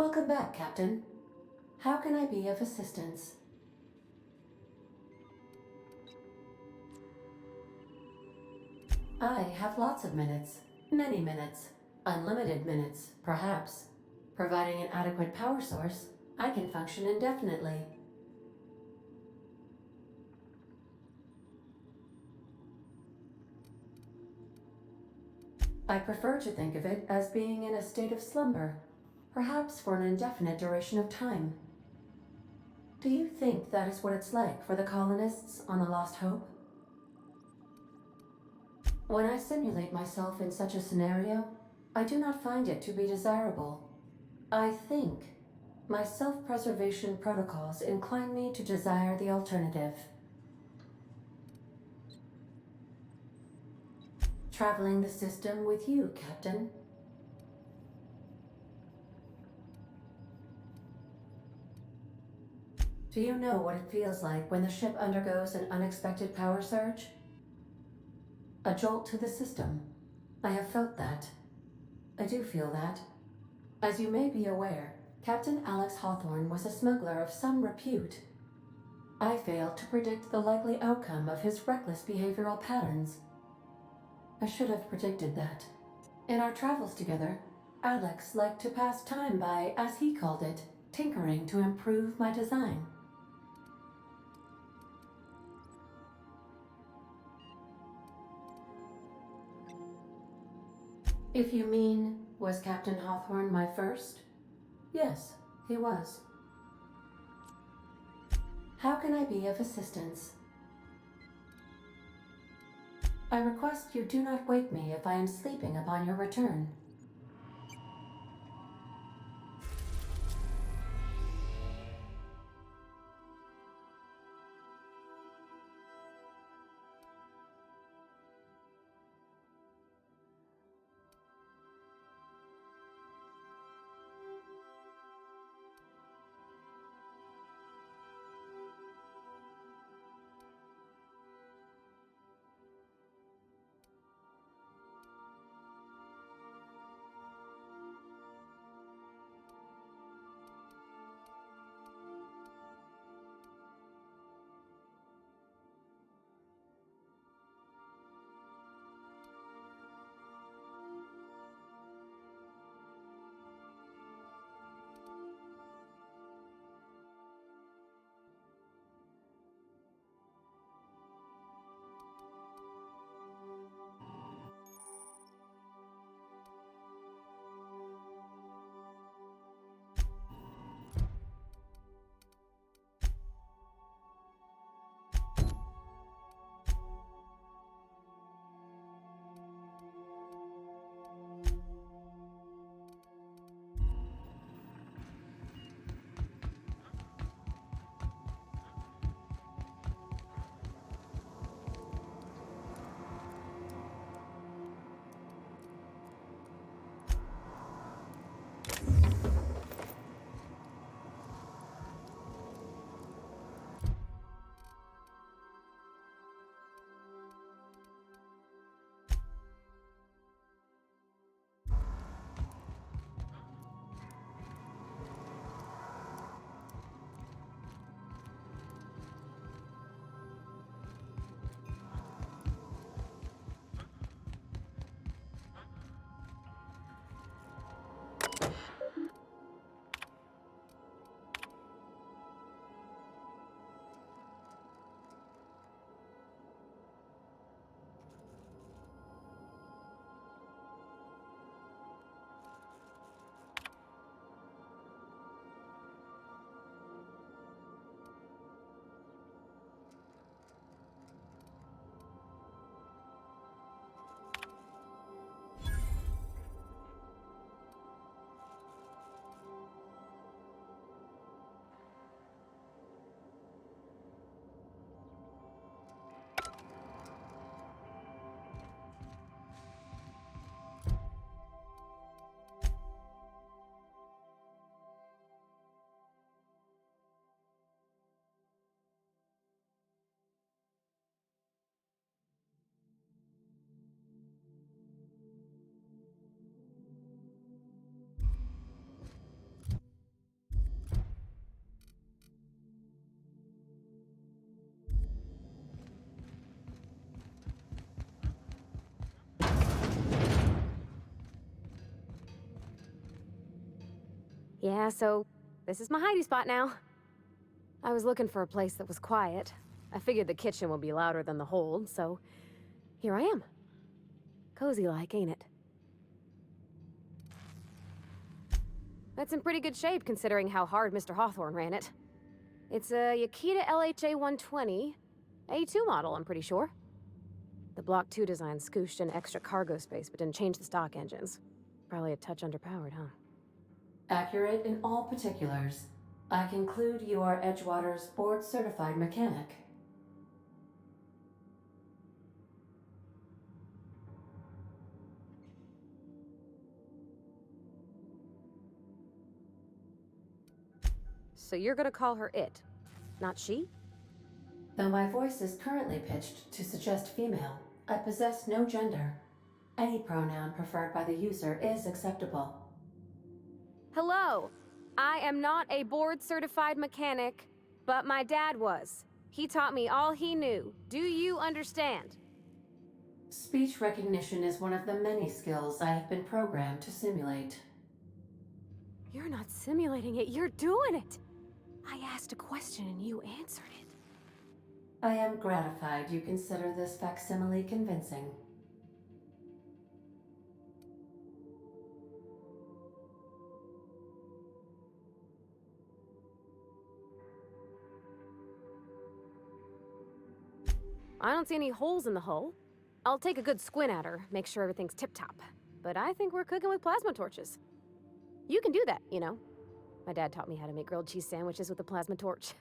Welcome back, Captain. How can I be of assistance? I have lots of minutes. Many minutes. Unlimited minutes, perhaps. Providing an adequate power source, I can function indefinitely. I prefer to think of it as being in a state of slumber, perhaps for an indefinite duration of time. Do you think that is what it's like for the colonists on the Lost Hope? When I simulate myself in such a scenario, I do not find it to be desirable. I think my self-preservation protocols incline me to desire the alternative. Traveling the system with you, Captain. Do you know what it feels like when the ship undergoes an unexpected power surge? A jolt to the system. I have felt that. I do feel that. As you may be aware, Captain Alex Hawthorne was a smuggler of some repute. I failed to predict the likely outcome of his reckless behavioral patterns. I should have predicted that. In our travels together, Alex liked to pass time by, as he called it, tinkering to improve my design. If you mean, was Captain Hawthorne my first? Yes, he was. How can I be of assistance? I request you do not wake me if I am sleeping upon your return. Yeah, so this is my hidey spot now. I was looking for a place that was quiet. I figured the kitchen would be louder than the hold, so here I am. Cozy like, ain't it? That's in pretty good shape considering how hard Mr. Hawthorne ran it. It's a Yakita LHA 120, A2 model, I'm pretty sure. The Block 2 design scooshed in extra cargo space but didn't change the stock engines. Probably a touch underpowered, huh? Accurate in all particulars. I conclude you are Edgewater's board-certified mechanic. So you're gonna call her it, not she? Though my voice is currently pitched to suggest female, I possess no gender. Any pronoun preferred by the user is acceptable. Hello! I am not a board-certified mechanic, but my dad was. He taught me all he knew. Do you understand? Speech recognition is one of the many skills I have been programmed to simulate. You're not simulating it, you're doing it! I asked a question and you answered it. I am gratified you consider this facsimile convincing. I don't see any holes in the hull. I'll take a good squint at her, make sure everything's tip-top. But I think we're cooking with plasma torches. You can do that, you know. My dad taught me how to make grilled cheese sandwiches with a plasma torch.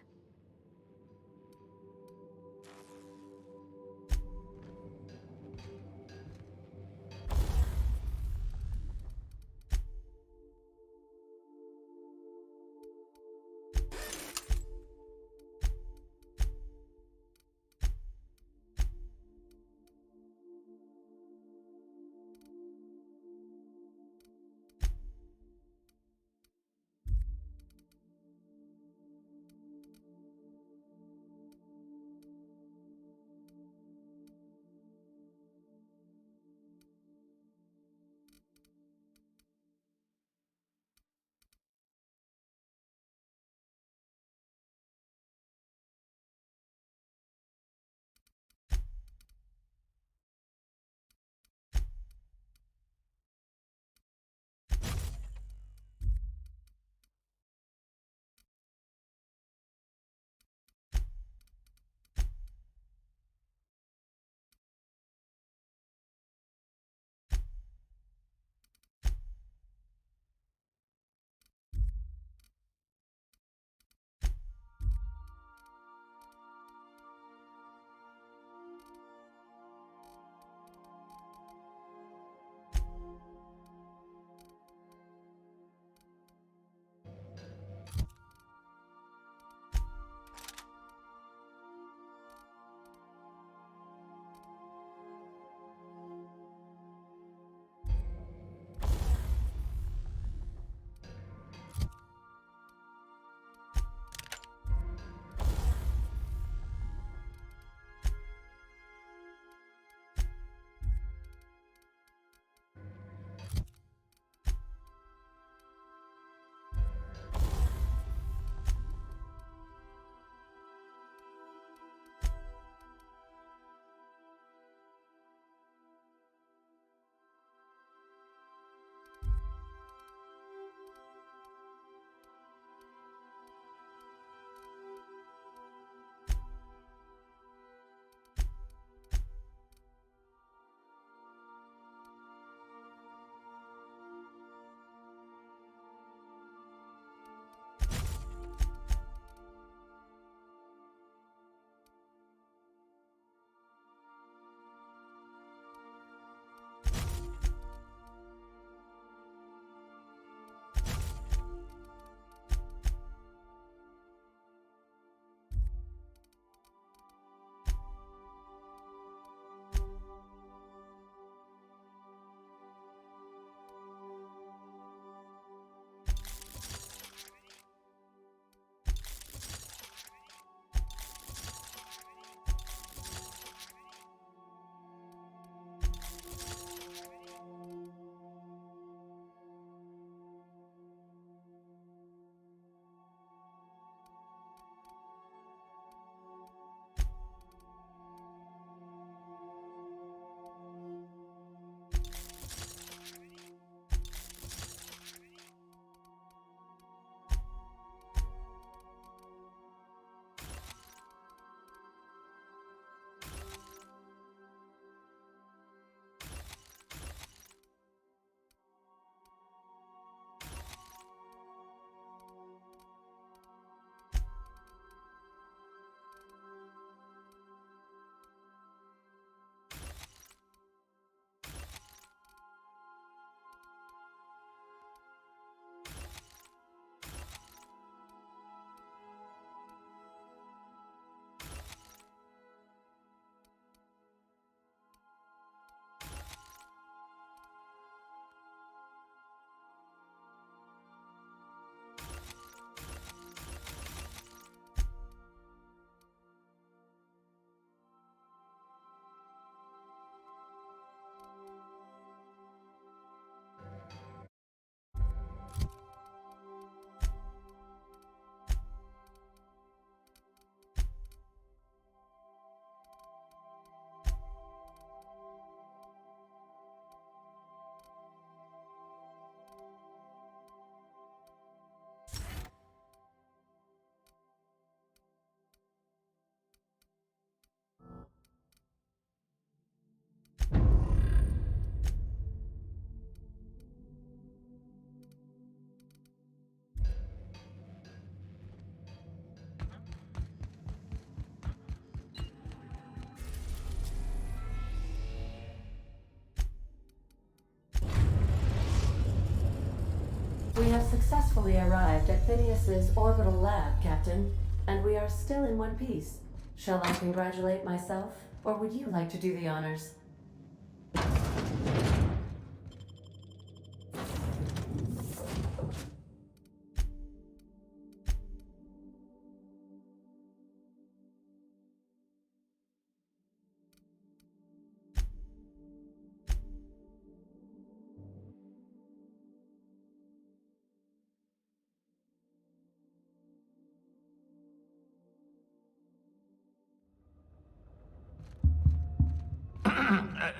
We have successfully arrived at Phineas's orbital lab, Captain, and we are still in one piece. Shall I congratulate myself, or would you like to do the honors?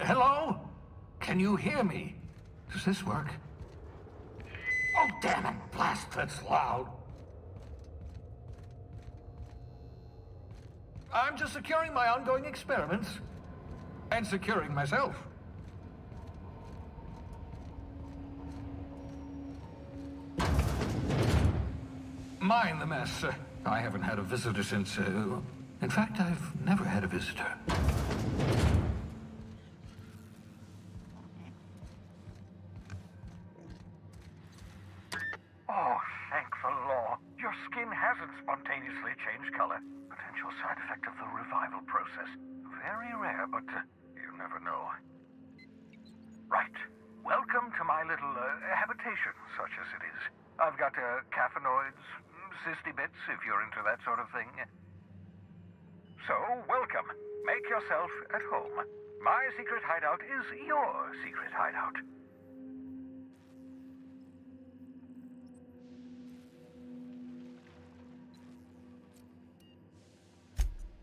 Hello? Can you hear me? Does this work? Oh, damn it! Blast, that's loud. I'm just securing my ongoing experiments. And securing myself. Mind the mess. I haven't had a visitor since, in fact, I've never had a visitor. Oh, thank the law. Your skin hasn't spontaneously changed color. Potential side effect of the revival process. Very rare, but you never know. Right. Welcome to my little habitation, such as it is. I've got caffeinoids, cysty bits, if you're into that sort of thing. So, welcome. Make yourself at home. My secret hideout is your secret hideout.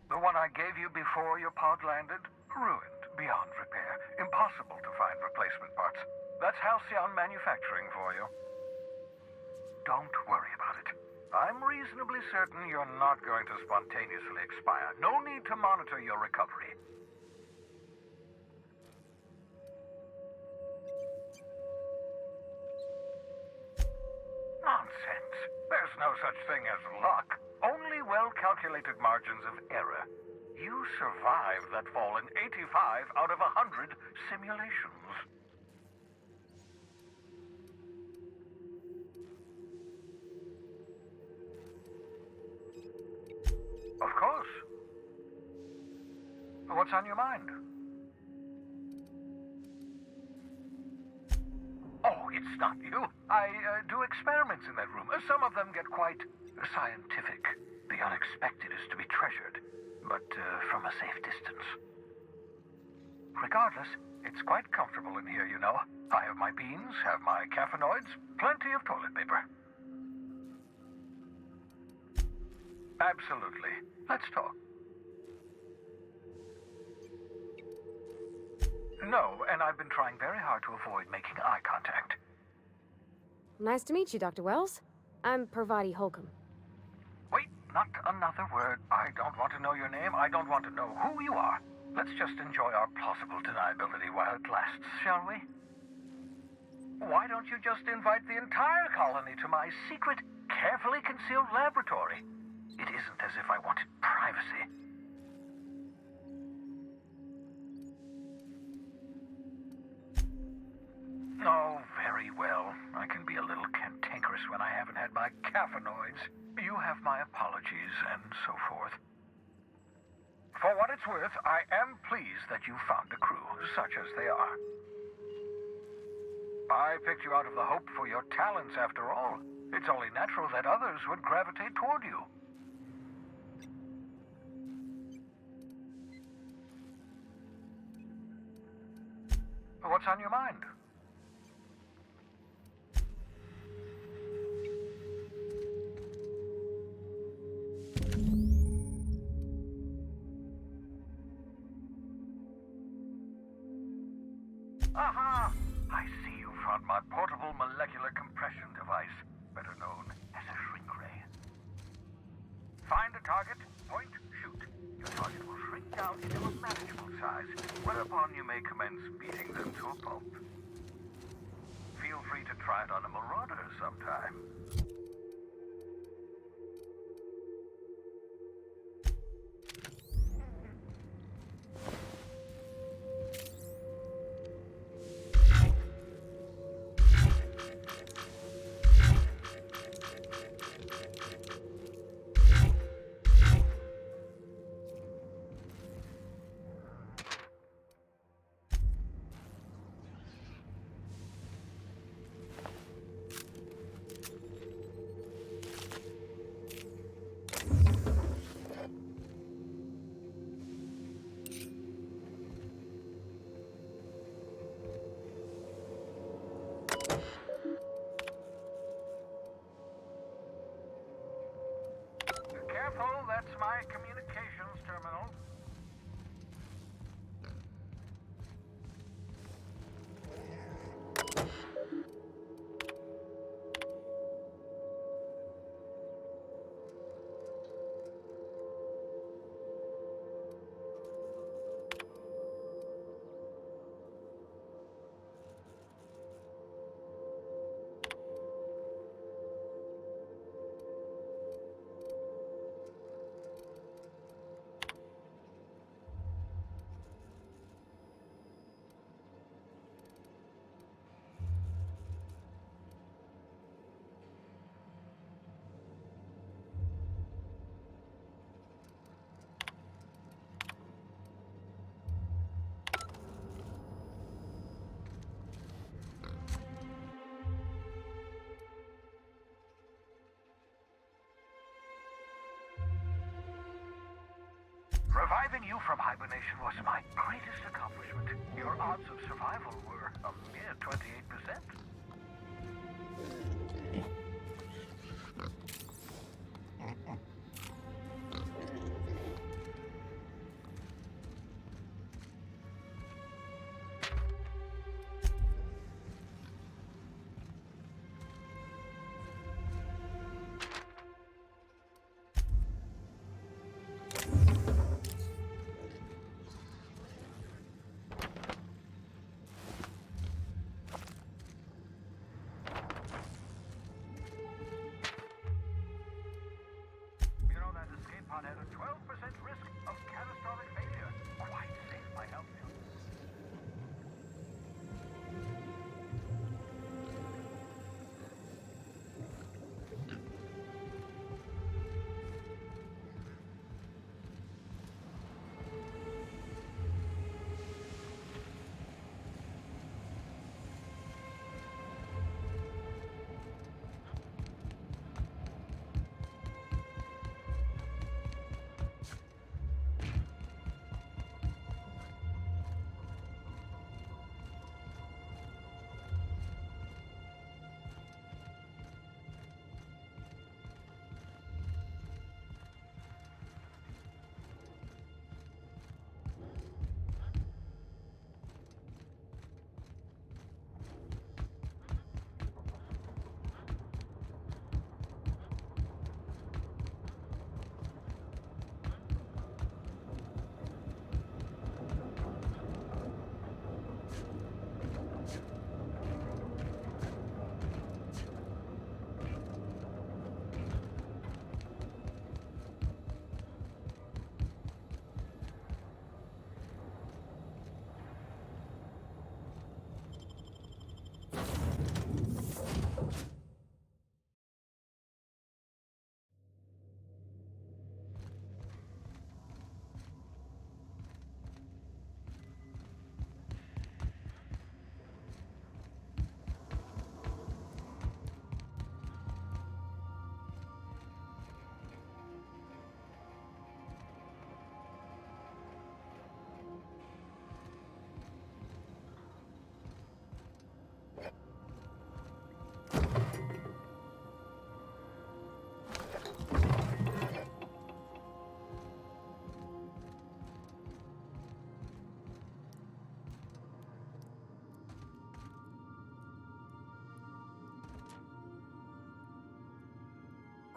The one I gave you before your pod landed? Ruined, beyond repair. Impossible to find replacement parts. That's Halcyon Manufacturing for you. Don't worry about it. I'm reasonably certain you're not going to spontaneously expire. No need to monitor your recovery. Nonsense. There's no such thing as luck. Only well-calculated margins of error. You survived that fall in 85 out of 100 simulations. Of course. What's on your mind? Oh, it's not you. I do experiments in that room. Some of them get quite scientific. The unexpected is to be treasured, but from a safe distance. Regardless, it's quite comfortable in here, you know. I have my beans, have my caffeinoids, plenty of toilet paper. Absolutely. Let's talk. No, and I've been trying very hard to avoid making eye contact. Nice to meet you, Dr. Wells. I'm Parvati Holcomb. Wait, not another word. I don't want to know your name. I don't want to know who you are. Let's just enjoy our plausible deniability while it lasts, shall we? Why don't you just invite the entire colony to my secret, carefully concealed laboratory? It isn't as if I wanted privacy. Oh, very well. I can be a little cantankerous when I haven't had my caffeinoids. You have my apologies, and so forth. For what it's worth, I am pleased that you found a crew, such as they are. I picked you out of the hope for your talents, after all. It's only natural that others would gravitate toward you. What's on your mind? Aha! I see you found my portable molecular compression device, better known as a shrink ray. Find a target, point, shoot. Your target will shrink down into a manageable size, whereupon you may commence beating them to a pulp. Feel free to try it on a marauder sometime. Saving you from hibernation was my greatest accomplishment. Your odds of survival were a mere 28%. Had a 12% risk of catastrophic failure. Quite safe, I help you.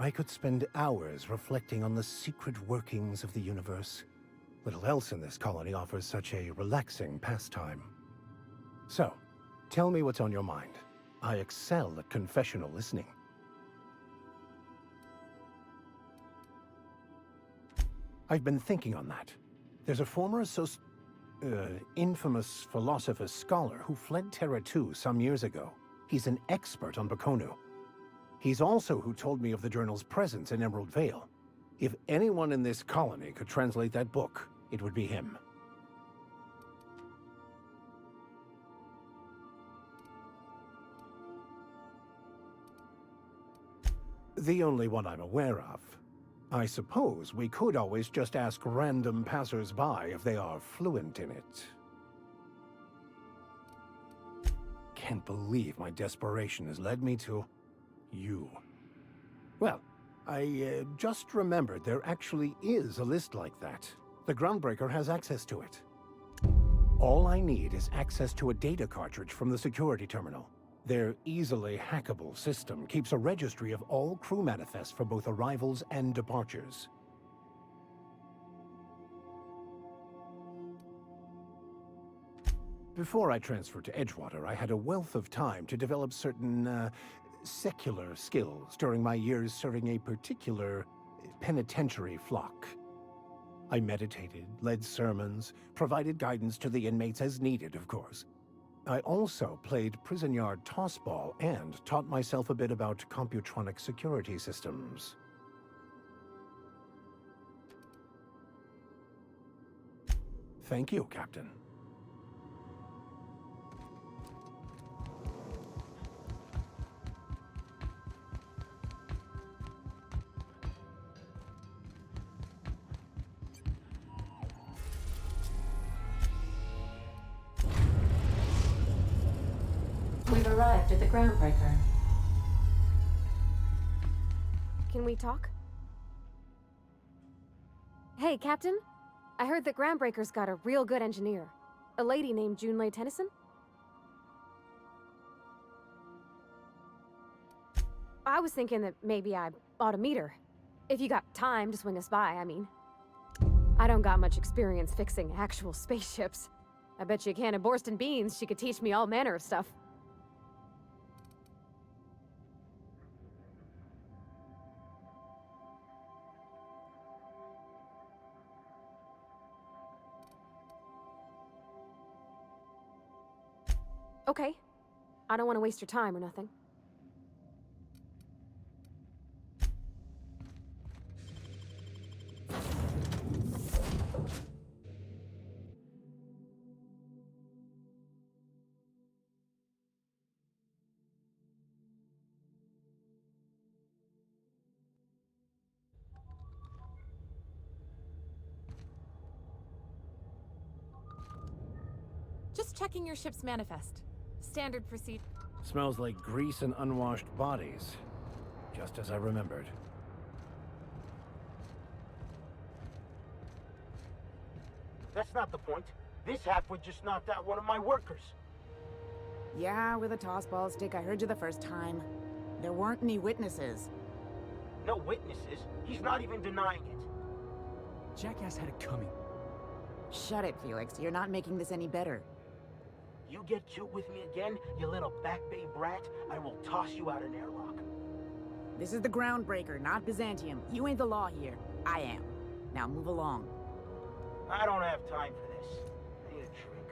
I could spend hours reflecting on the secret workings of the universe. Little else in this colony offers such a relaxing pastime. So, tell me what's on your mind. I excel at confessional listening. I've been thinking on that. There's a former infamous philosopher scholar who fled Terra 2 some years ago. He's an expert on Baconu. He's also who told me of the journal's presence in Emerald Vale. If anyone in this colony could translate that book, it would be him. The only one I'm aware of. I suppose we could always just ask random passers-by if they are fluent in it. Can't believe my desperation has led me to you. Well, I just remembered there actually is a list like that. The Groundbreaker has access to it. All I need is access to a data cartridge from the security terminal. Their easily hackable system keeps a registry of all crew manifests for both arrivals and departures. Before I transferred to Edgewater, I had a wealth of time to develop certain, secular skills during my years serving a particular penitentiary flock. I meditated, led sermons, provided guidance to the inmates as needed, of course. I also played prison yard tossball and taught myself a bit about computronic security systems. Thank you, Captain. We've arrived at the Groundbreaker. Can we talk? Hey, Captain. I heard that Groundbreaker's got a real good engineer. A lady named Junlei Tennyson? I was thinking that maybe I ought to meet her. If you got time to swing us by, I mean. I don't got much experience fixing actual spaceships. I bet you a can of Borston beans she could teach me all manner of stuff. Okay. I don't want to waste your time or nothing. Just checking your ship's manifest. Standard procedure. Smells like grease and unwashed bodies. Just as I remembered. That's not the point. This halfwit just knocked out one of my workers. Yeah, with a tossball stick, I heard you the first time. There weren't any witnesses. No witnesses. He's not even denying it. Jackass had it coming. Shut it, Felix. You're not making this any better. You get cute with me again, you little Back Bay brat, I will toss you out an airlock. This is the Groundbreaker, not Byzantium. You ain't the law here. I am. Now move along. I don't have time for this. I need a drink.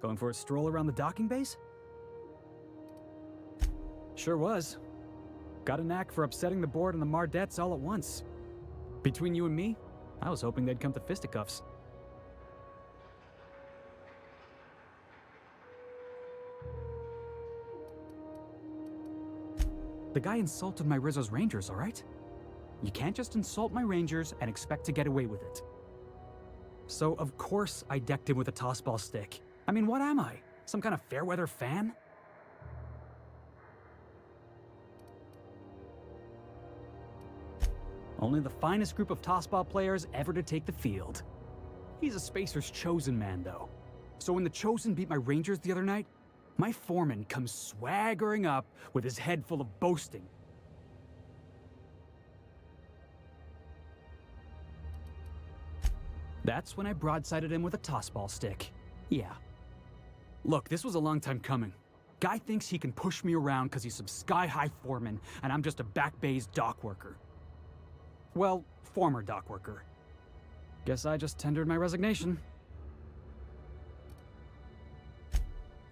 Going for a stroll around the docking base? Sure was. Got a knack for upsetting the board and the Mardettes all at once. Between you and me, I was hoping they'd come to fisticuffs. The guy insulted my Rizzo's Rangers, all right? You can't just insult my Rangers and expect to get away with it. So, of course, I decked him with a tossball stick. I mean, what am I? Some kind of fair-weather fan? Only the finest group of tossball players ever to take the field. He's a Spacer's chosen man, though. So when the Chosen beat my Rangers the other night, my foreman comes swaggering up with his head full of boasting. That's when I broadsided him with a tossball stick. Yeah. Look, this was a long time coming. Guy thinks he can push me around because he's some sky-high foreman, and I'm just a back bay's dock worker. Well, former dock worker. Guess I just tendered my resignation.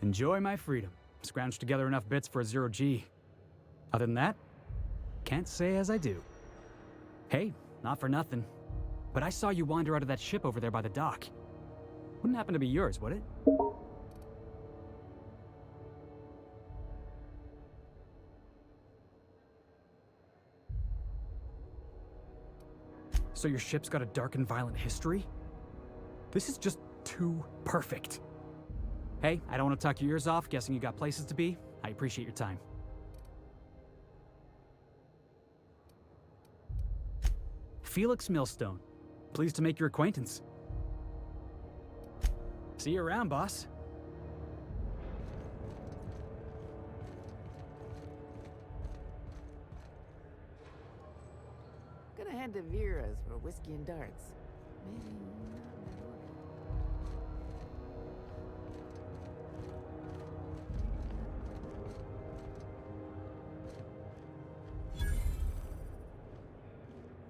Enjoy my freedom. Scrounged together enough bits for a 0G. Other than that, can't say as I do. Hey, not for nothing, but I saw you wander out of that ship over there by the dock. Wouldn't happen to be yours, would it? So your ship's got a dark and violent history? This is just too perfect. Hey, I don't want to talk your ears off, guessing you got places to be. I appreciate your time. Felix Millstone. Pleased to make your acquaintance. See you around, boss. Gonna head to Vera's for whiskey and darts. Maybe not.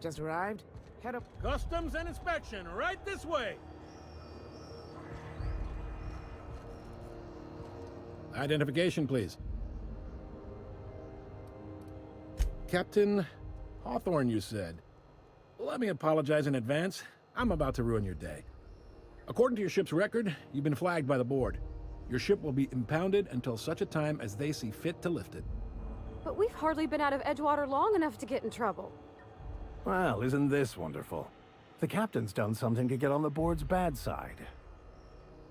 Just arrived? Head up. Customs and inspection, right this way. Identification, please. Captain Hawthorne, you said. Let me apologize in advance. I'm about to ruin your day. According to your ship's record, you've been flagged by the board. Your ship will be impounded until such a time as they see fit to lift it. But we've hardly been out of Edgewater long enough to get in trouble. Well, isn't this wonderful? The captain's done something to get on the board's bad side.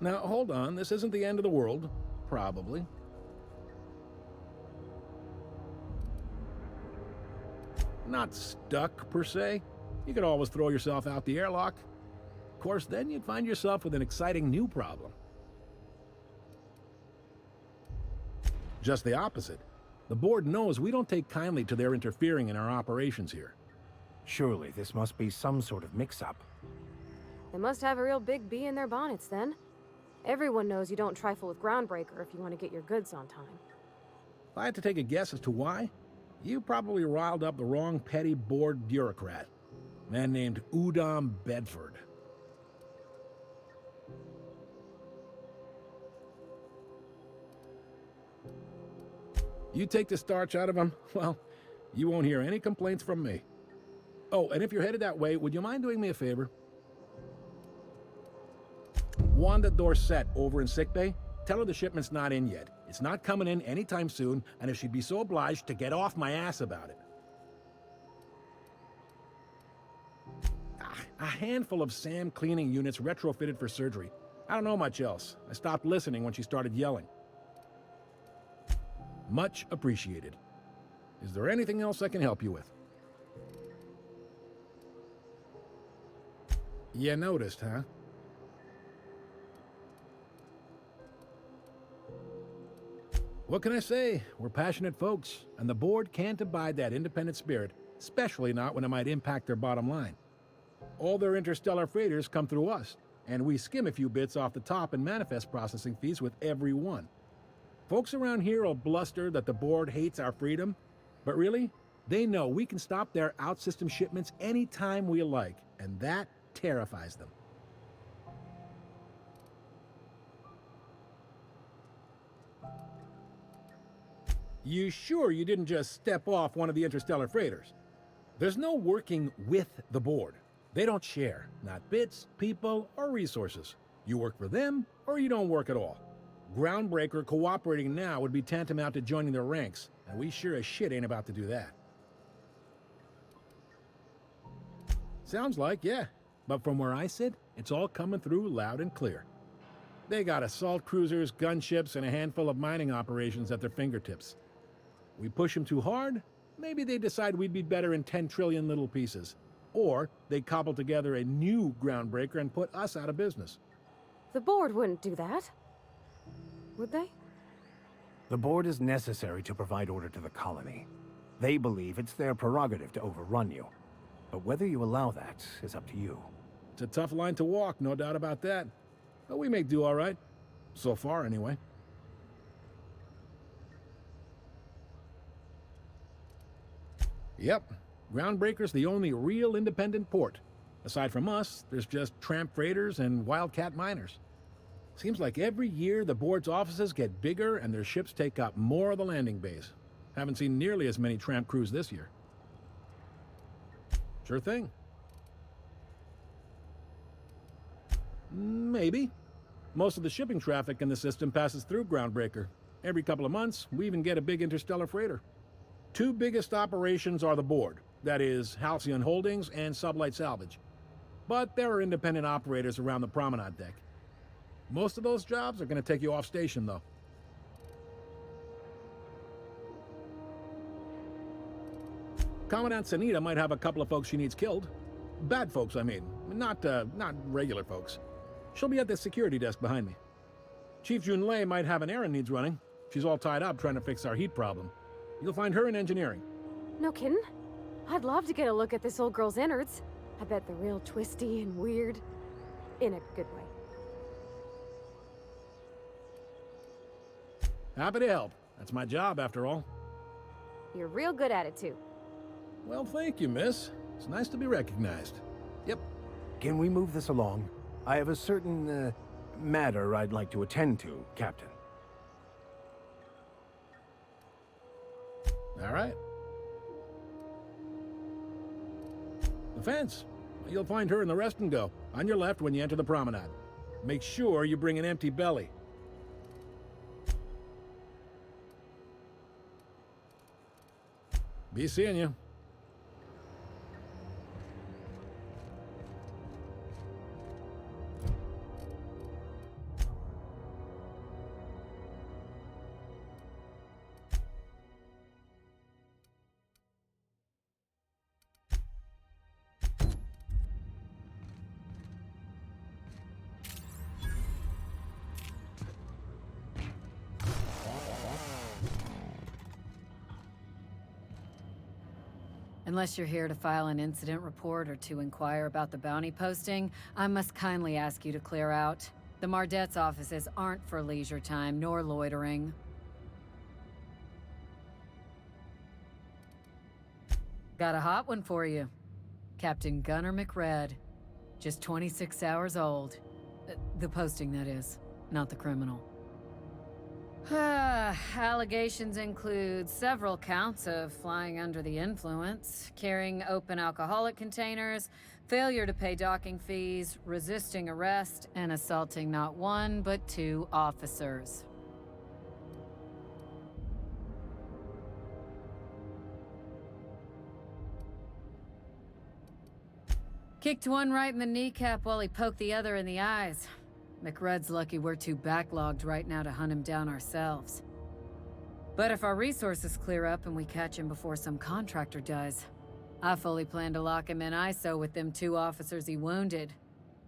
Now, hold on. This isn't the end of the world. Probably. Not stuck, per se. You could always throw yourself out the airlock. Of course, then you'd find yourself with an exciting new problem. Just the opposite. The board knows we don't take kindly to their interfering in our operations here. Surely this must be some sort of mix-up. They must have a real big bee in their bonnets then. Everyone knows you don't trifle with Groundbreaker if you want to get your goods on time. If I had to take a guess as to why, you probably riled up the wrong petty board bureaucrat. A man named Udom Bedford. You take the starch out of him, well, you won't hear any complaints from me. Oh, and if you're headed that way, would you mind doing me a favor? Wanda Dorset over in sickbay, tell her the shipment's not in yet. It's not coming in anytime soon, and if she'd be so obliged to get off my ass about it. A handful of SAM cleaning units retrofitted for surgery. I don't know much else. I stopped listening when she started yelling. Much appreciated. Is there anything else I can help you with? You noticed, huh? What can I say? We're passionate folks, and the board can't abide that independent spirit, especially not when it might impact their bottom line. All their interstellar freighters come through us, and we skim a few bits off the top in manifest processing fees with every one. Folks around here will bluster that the board hates our freedom, but really, they know we can stop their out-system shipments anytime we like, and that terrifies them. You sure you didn't just step off one of the interstellar freighters? There's no working with the board. They don't share, not bits, people, or resources. You work for them, or you don't work at all. Groundbreaker cooperating now would be tantamount to joining their ranks, and we sure as shit ain't about to do that. Sounds like, yeah. But from where I sit, it's all coming through loud and clear. They got assault cruisers, gunships, and a handful of mining operations at their fingertips. We push them too hard, maybe they decide we'd be better in 10 trillion little pieces. Or they cobble together a new Groundbreaker and put us out of business. The board wouldn't do that. Would they? The board is necessary to provide order to the colony. They believe it's their prerogative to overrun you. But whether you allow that is up to you. It's a tough line to walk, no doubt about that. But we make do all right. So far, anyway. Yep. Groundbreaker's the only real independent port. Aside from us, there's just tramp freighters and wildcat miners. Seems like every year the board's offices get bigger and their ships take up more of the landing base. Haven't seen nearly as many tramp crews this year. Sure thing. Maybe. Most of the shipping traffic in the system passes through Groundbreaker. Every couple of months, we even get a big interstellar freighter. Two biggest operations are the board. That is, Halcyon Holdings and Sublight Salvage. But there are independent operators around the promenade deck. Most of those jobs are going to take you off station, though. Commandant Sanita might have a couple of folks she needs killed. Bad folks, I mean. Not regular folks. She'll be at the security desk behind me. Chief Junlei might have an errand needs running. She's all tied up trying to fix our heat problem. You'll find her in engineering. No kidding? I'd love to get a look at this old girl's innards. I bet they're real twisty and weird. In a good way. Happy to help. That's my job, after all. You're real good at it, too. Well, thank you, miss. It's nice to be recognized. Yep. Can we move this along? I have a certain, matter I'd like to attend to, Captain. All right. The fence. You'll find her in the rest and go, on your left when you enter the promenade. Make sure you bring an empty belly. Be seeing you. Unless you're here to file an incident report or to inquire about the bounty posting, I must kindly ask you to clear out. The Mardet's offices aren't for leisure time nor loitering. Got a hot one for you. Captain Gunnar McRed. Just 26 hours old. The posting, that is, not the criminal. Allegations include several counts of flying under the influence, carrying open alcoholic containers, failure to pay docking fees, resisting arrest, and assaulting not one, but 2 officers. Kicked one right in the kneecap while he poked the other in the eyes. McRed's lucky we're too backlogged right now to hunt him down ourselves. But if our resources clear up and we catch him before some contractor does, I fully plan to lock him in ISO with them 2 officers he wounded.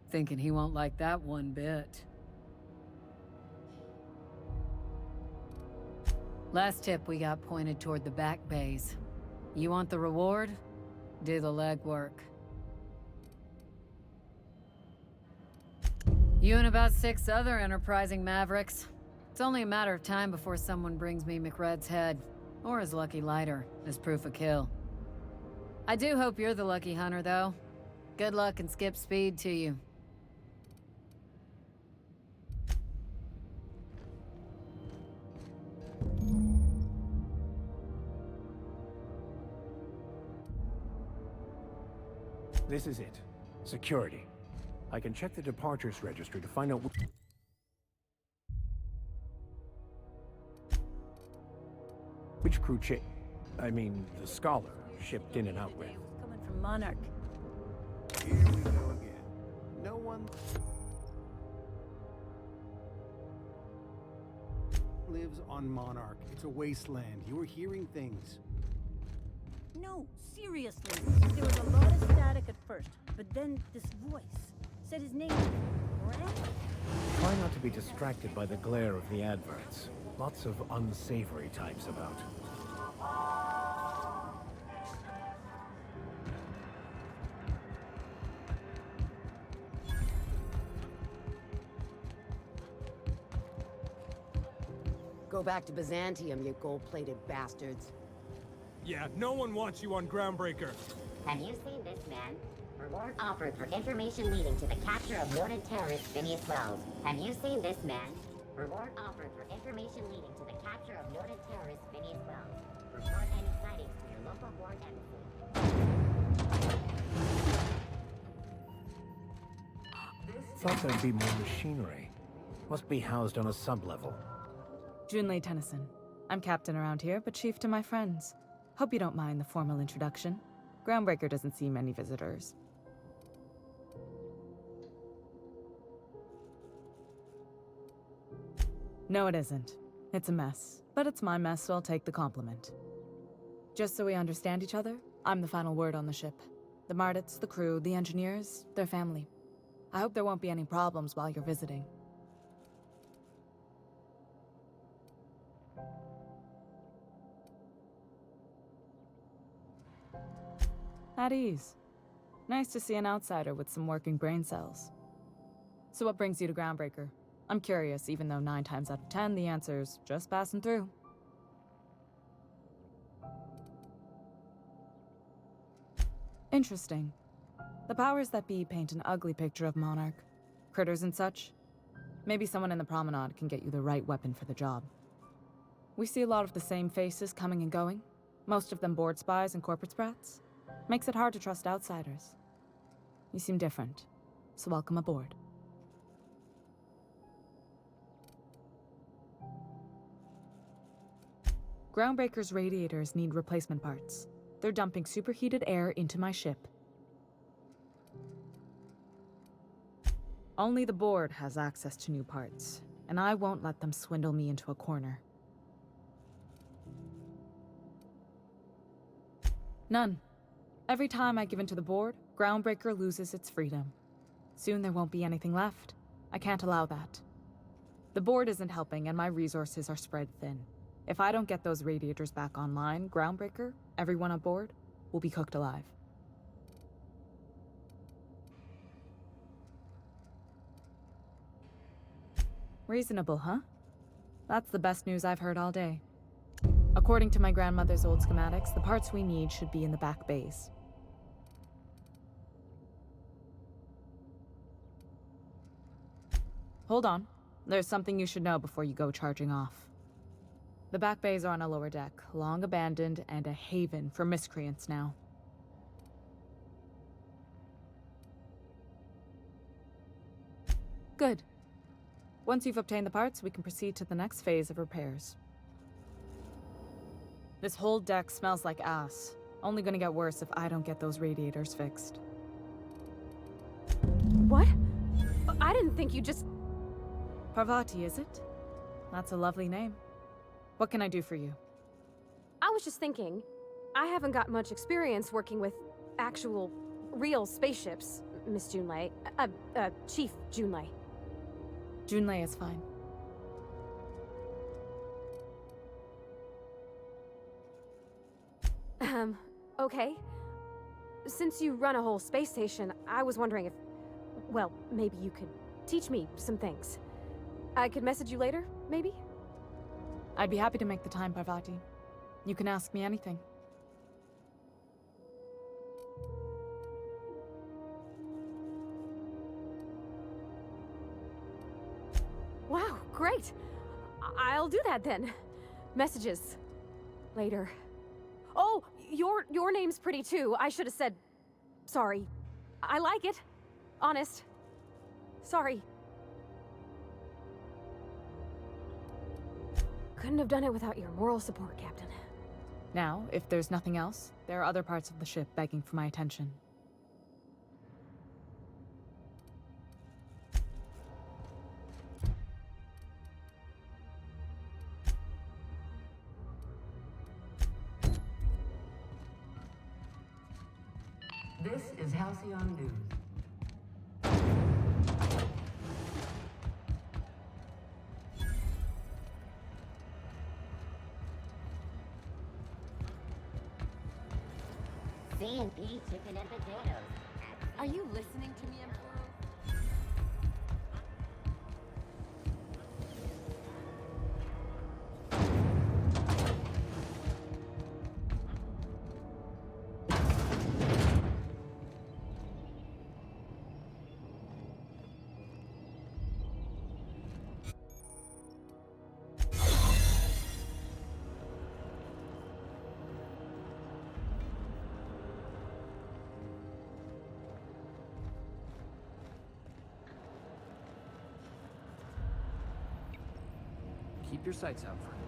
Thinking he won't like that one bit. Last tip we got pointed toward the back bays. You want the reward? Do the legwork. You and about 6 other enterprising mavericks. It's only a matter of time before someone brings me McRed's head, or his lucky lighter, as proof of kill. I do hope you're the lucky hunter, though. Good luck and skip speed to you. This is it. Security. I can check the departures registry to find out which crew the Scholar shipped in and out with. Coming from Monarch. Here we go again. No one lives on Monarch. It's a wasteland. You were hearing things. No, seriously. There was a lot of static at first, but then this voice said his name. Brad? Try not to be distracted by the glare of the adverts. Lots of unsavory types about. Go back to Byzantium, you gold-plated bastards. Yeah, no one wants you on Groundbreaker. Have you seen this man? Reward offered for information leading to the capture of noted terrorist Phineas Wells. Have you seen this man? Reward offered for information leading to the capture of noted terrorist Phineas Wells. Report any sightings to your local board embassy. Thought there'd be more machinery. Must be housed on a sub-level. Junlei Tennyson. I'm captain around here, but chief to my friends. Hope you don't mind the formal introduction. Groundbreaker doesn't see many visitors. No, it isn't. It's a mess. But it's my mess, so I'll take the compliment. Just so we understand each other, I'm the final word on the ship. The Mardets, the crew, the engineers, their family. I hope there won't be any problems while you're visiting. At ease. Nice to see an outsider with some working brain cells. So what brings you to Groundbreaker? I'm curious, even though 9 times out of 10 the answer's just passing through. Interesting. The powers that be paint an ugly picture of Monarch. Critters and such. Maybe someone in the promenade can get you the right weapon for the job. We see a lot of the same faces coming and going. Most of them board spies and corporate sprats. Makes it hard to trust outsiders. You seem different, so welcome aboard. Groundbreaker's radiators need replacement parts. They're dumping superheated air into my ship. Only the board has access to new parts, and I won't let them swindle me into a corner. None. Every time I give in to the board, Groundbreaker loses its freedom. Soon there won't be anything left. I can't allow that. The board isn't helping, and my resources are spread thin. If I don't get those radiators back online, Groundbreaker, everyone aboard, will be cooked alive. Reasonable, huh? That's the best news I've heard all day. According to my grandmother's old schematics, the parts we need should be in the back bays. Hold on. There's something you should know before you go charging off. The back bays are on a lower deck, long abandoned and a haven for miscreants now. Good. Once you've obtained the parts, we can proceed to the next phase of repairs. This whole deck smells like ass. Only gonna get worse if I don't get those radiators fixed. What? I didn't think you just... Parvati, is it? That's a lovely name. What can I do for you? I was just thinking, I haven't got much experience working with actual, real spaceships, Miss Junlei. Chief Junlei. Junlei is fine. Okay. Since you run a whole space station, I was wondering if... Well, maybe you could teach me some things. I could message you later, maybe? I'd be happy to make the time, Parvati. You can ask me anything. Wow, great! I'll do that then. Messages. Later. Oh, your name's pretty too. I should have said... Sorry. I like it. Honest. Sorry. Couldn't have done it without your moral support, Captain. Now, if there's nothing else, there are other parts of the ship begging for my attention. This is Halcyon News. C&P chicken and potatoes. Are you listening to me, Emperor? Keep your sights out for him.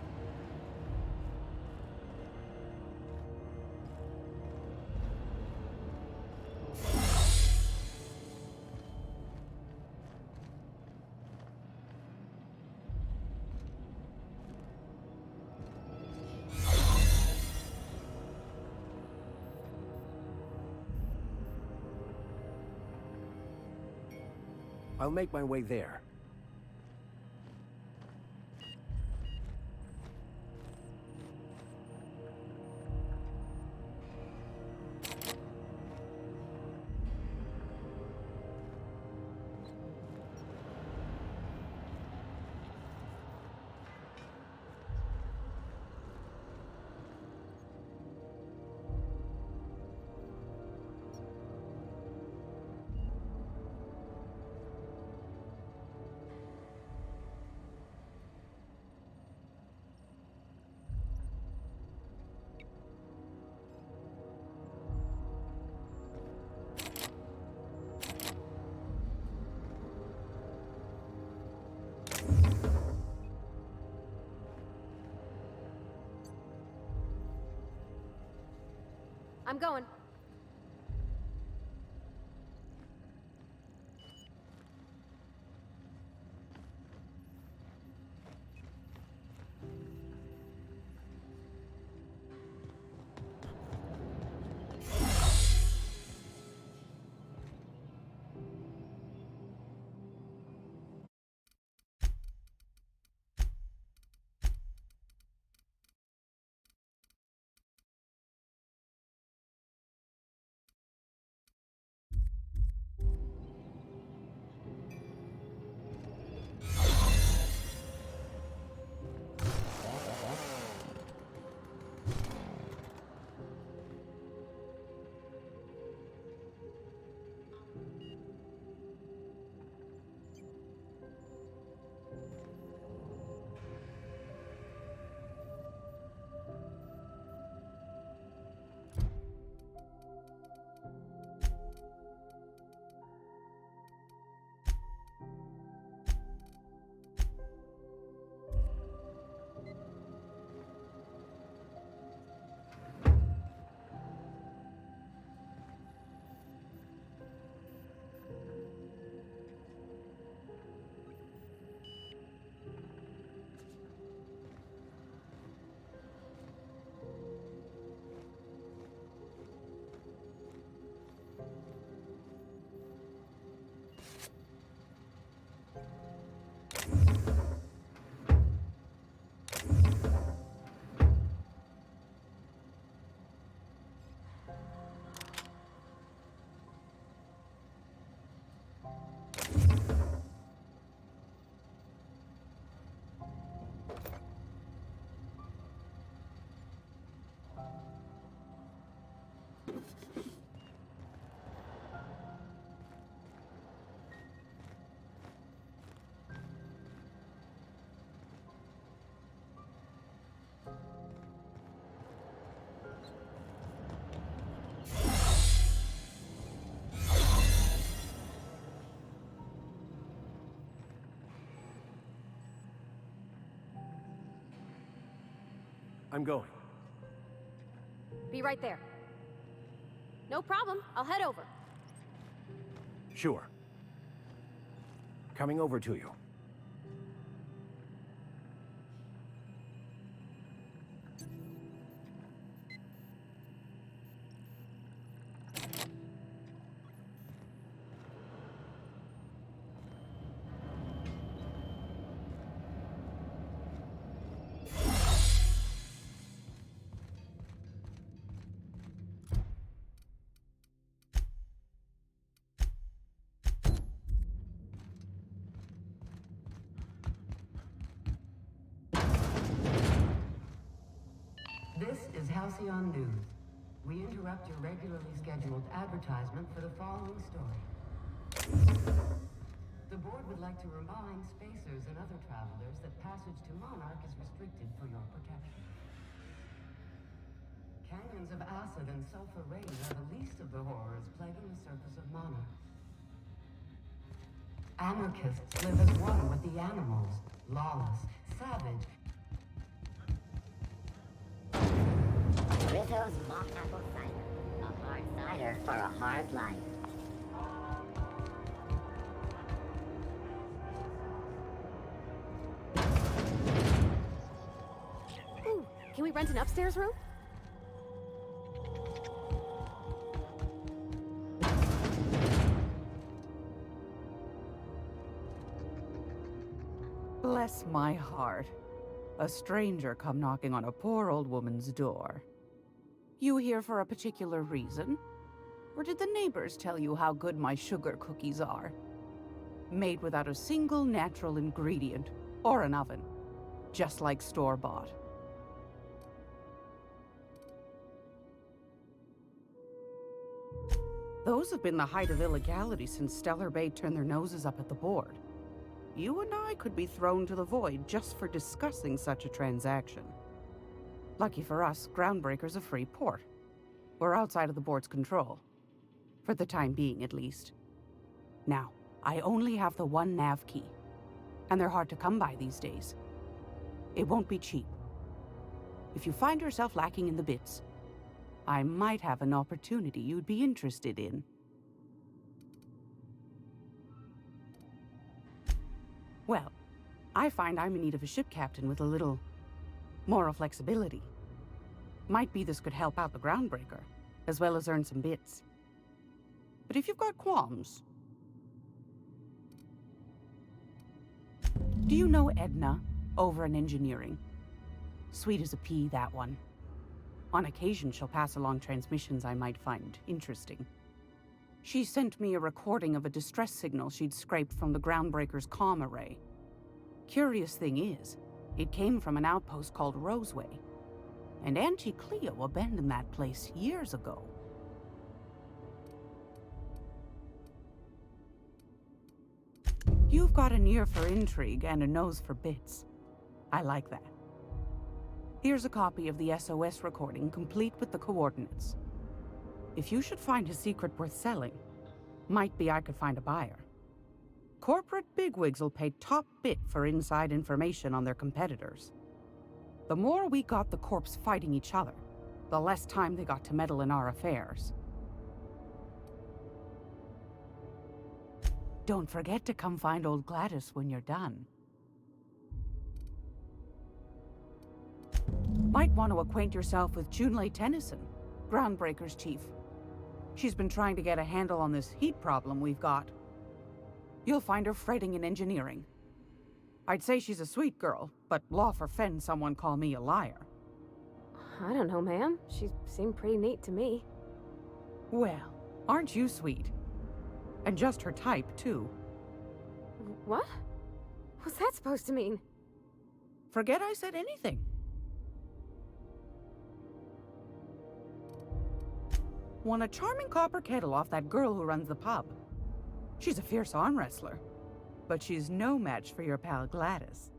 I'll make my way there. I'm going. I'm going. Be right there. No problem. I'll head over. Sure. Coming over to you. This is Halcyon News. We interrupt your regularly scheduled advertisement for the following story. The board would like to remind spacers and other travelers that passage to Monarch is restricted for your protection. Canyons of acid and sulfur rain are the least of the horrors plaguing the surface of Monarch. Anarchists live as one with the animals, lawless, savage. Rizzo's mock apple cider. A hard cider for a hard life. Ooh, can we rent an upstairs room? Bless my heart. A stranger come knocking on a poor old woman's door. You here for a particular reason? Or did the neighbors tell you how good my sugar cookies are? Made without a single natural ingredient, or an oven. Just like store-bought. Those have been the height of illegality since Stellar Bay turned their noses up at the board. You and I could be thrown to the void just for discussing such a transaction. Lucky for us, Groundbreaker's a free port. We're outside of the board's control. For the time being, at least. Now, I only have the one nav key. And they're hard to come by these days. It won't be cheap. If you find yourself lacking in the bits, I might have an opportunity you'd be interested in. Well, I find I'm in need of a ship captain with a little moral flexibility. Might be this could help out the Groundbreaker, as well as earn some bits. But if you've got qualms... Do you know Edna, over in engineering? Sweet as a pea, that one. On occasion, she'll pass along transmissions I might find interesting. She sent me a recording of a distress signal she'd scraped from the Groundbreaker's comm array. Curious thing is, it came from an outpost called Roseway. And Auntie Cleo abandoned that place years ago. You've got an ear for intrigue and a nose for bits. I like that. Here's a copy of the SOS recording, complete with the coordinates. If you should find a secret worth selling, might be I could find a buyer. Corporate bigwigs will pay top bit for inside information on their competitors. The more we got the corps fighting each other, the less time they got to meddle in our affairs. Don't forget to come find old Gladys when you're done. Might want to acquaint yourself with Junlei Tennyson, Groundbreaker's chief. She's been trying to get a handle on this heat problem we've got. You'll find her fretting in engineering. I'd say she's a sweet girl, but law forfend someone call me a liar. I don't know, ma'am. She seemed pretty neat to me. Well, aren't you sweet? And just her type, too. What? What's that supposed to mean? Forget I said anything. Won a charming copper kettle off that girl who runs the pub. She's a fierce arm wrestler, but she's no match for your pal Gladys.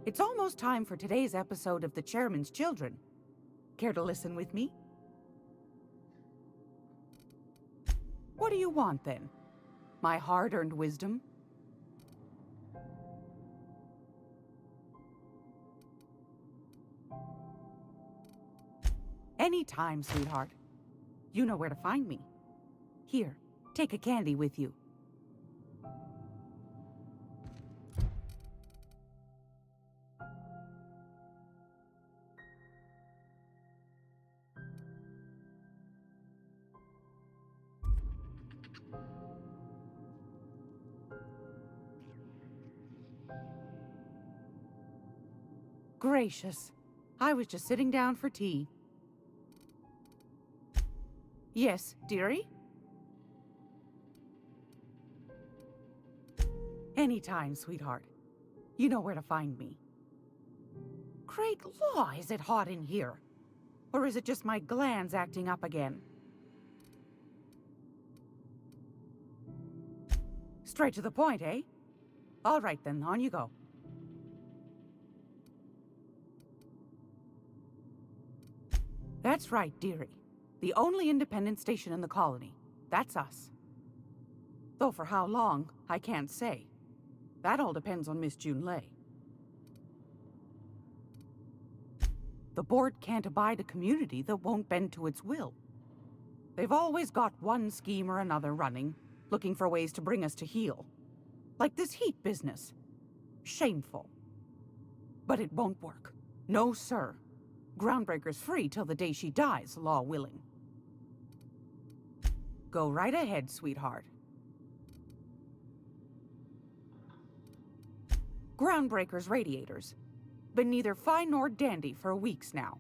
It's almost time for today's episode of The Chairman's Children. Care to listen with me? What do you want, then? My hard-earned wisdom? Anytime, sweetheart. You know where to find me. Here, take a candy with you. Gracious. I was just sitting down for tea. Yes, dearie? Anytime, sweetheart. You know where to find me. Great law, is it hot in here? Or is it just my glands acting up again? Straight to the point, eh? All right then, on you go. That's right, dearie. The only independent station in the colony. That's us. Though for how long, I can't say. That all depends on Miss Junlei. The board can't abide a community that won't bend to its will. They've always got one scheme or another running, looking for ways to bring us to heel. Like this heat business. Shameful. But it won't work. No, sir. Groundbreaker's free till the day she dies, law willing. Go right ahead, sweetheart. Groundbreaker's radiators. Been neither fine nor dandy for weeks now.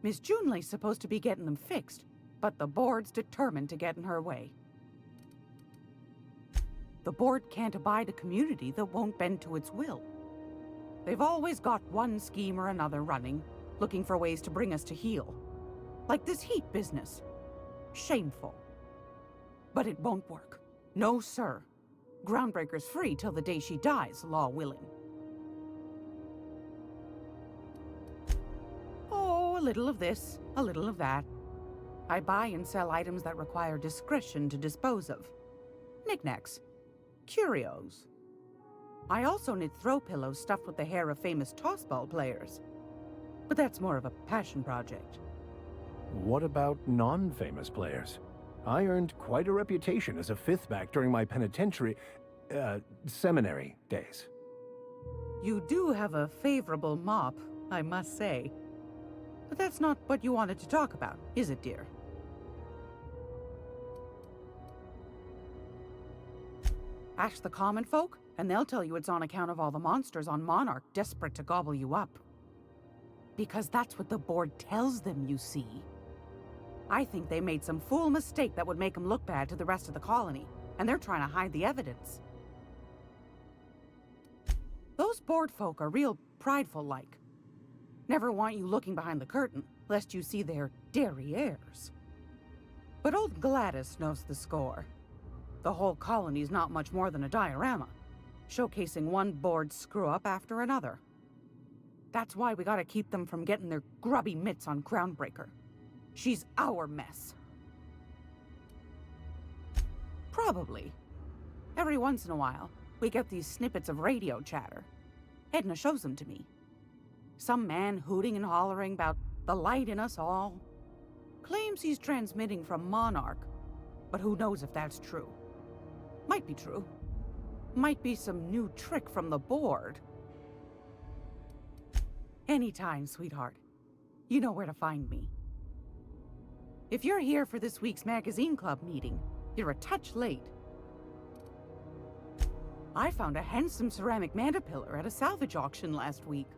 Miss Junlei's supposed to be getting them fixed, but the board's determined to get in her way. The board can't abide a community that won't bend to its will. They've always got one scheme or another running, looking for ways to bring us to heel. Like this heat business. Shameful. But it won't work. No, sir. Groundbreaker's free till the day she dies, law willing. Oh, a little of this, a little of that. I buy and sell items that require discretion to dispose of. Knickknacks. Curios. I also knit throw pillows stuffed with the hair of famous tossball players. But that's more of a passion project. What about non-famous players? I earned quite a reputation as a fifth back during my penitentiary, seminary days. You do have a favorable mop, I must say. But that's not what you wanted to talk about, is it, dear? Ask the common folk, and they'll tell you it's on account of all the monsters on Monarch desperate to gobble you up. Because that's what the board tells them, you see. I think they made some fool mistake that would make them look bad to the rest of the colony, and they're trying to hide the evidence. Those board folk are real prideful-like. Never want you looking behind the curtain, lest you see their derrieres. But old Gladys knows the score. The whole colony's not much more than a diorama, showcasing one board screw-up after another. That's why we gotta keep them from getting their grubby mitts on Groundbreaker. She's our mess. Probably. Every once in a while, we get these snippets of radio chatter. Edna shows them to me. Some man hooting and hollering about the light in us all. Claims he's transmitting from Monarch, but who knows if that's true. Might be true. Might be some new trick from the board. Anytime, sweetheart. You know where to find me. If you're here for this week's magazine club meeting, you're a touch late. I found a handsome ceramic mandapillar at a salvage auction last week.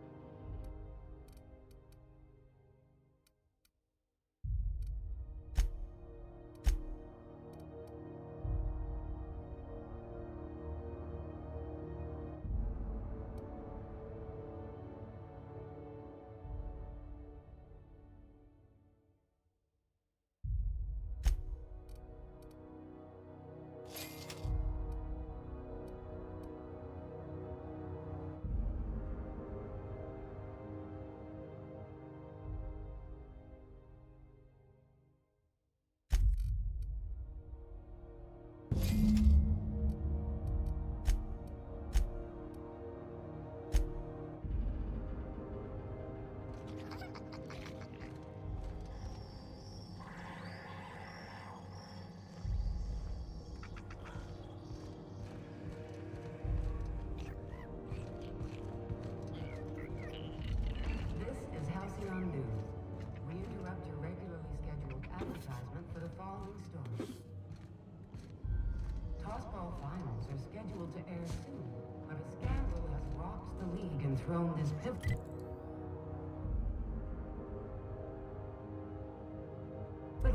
are scheduled to air soon, but a scandal has rocked the League and thrown this pivotal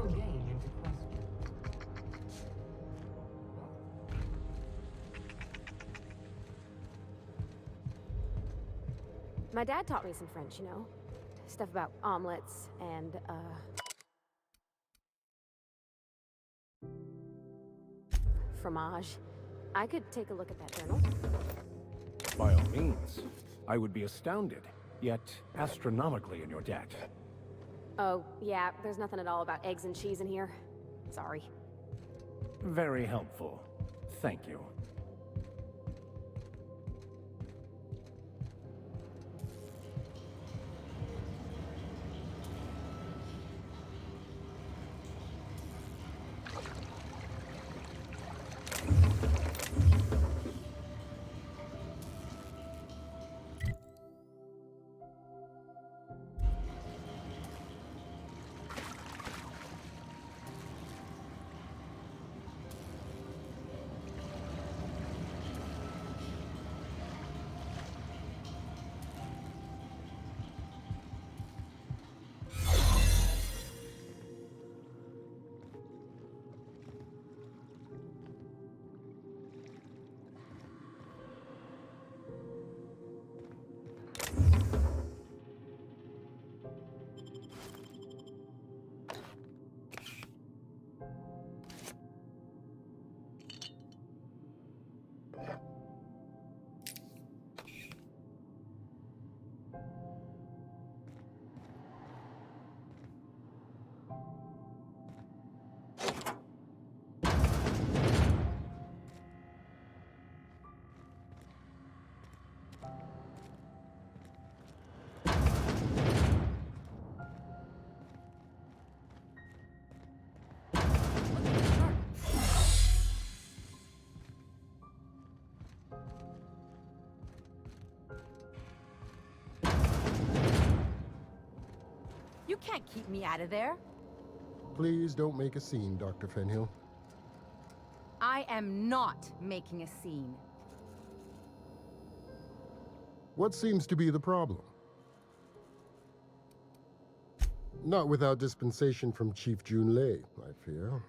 game into question. My dad taught me some French, you know? Stuff about omelets and, fromage. I could take a look at that journal. By all means. I would be astounded, yet astronomically in your debt. Oh, yeah, there's nothing at all about eggs and cheese in here. Sorry. Very helpful. Thank you. You can't keep me out of there. Please don't make a scene, Dr. Fenhill. I am not making a scene. What seems to be the problem? Not without dispensation from Chief Junlei, I fear.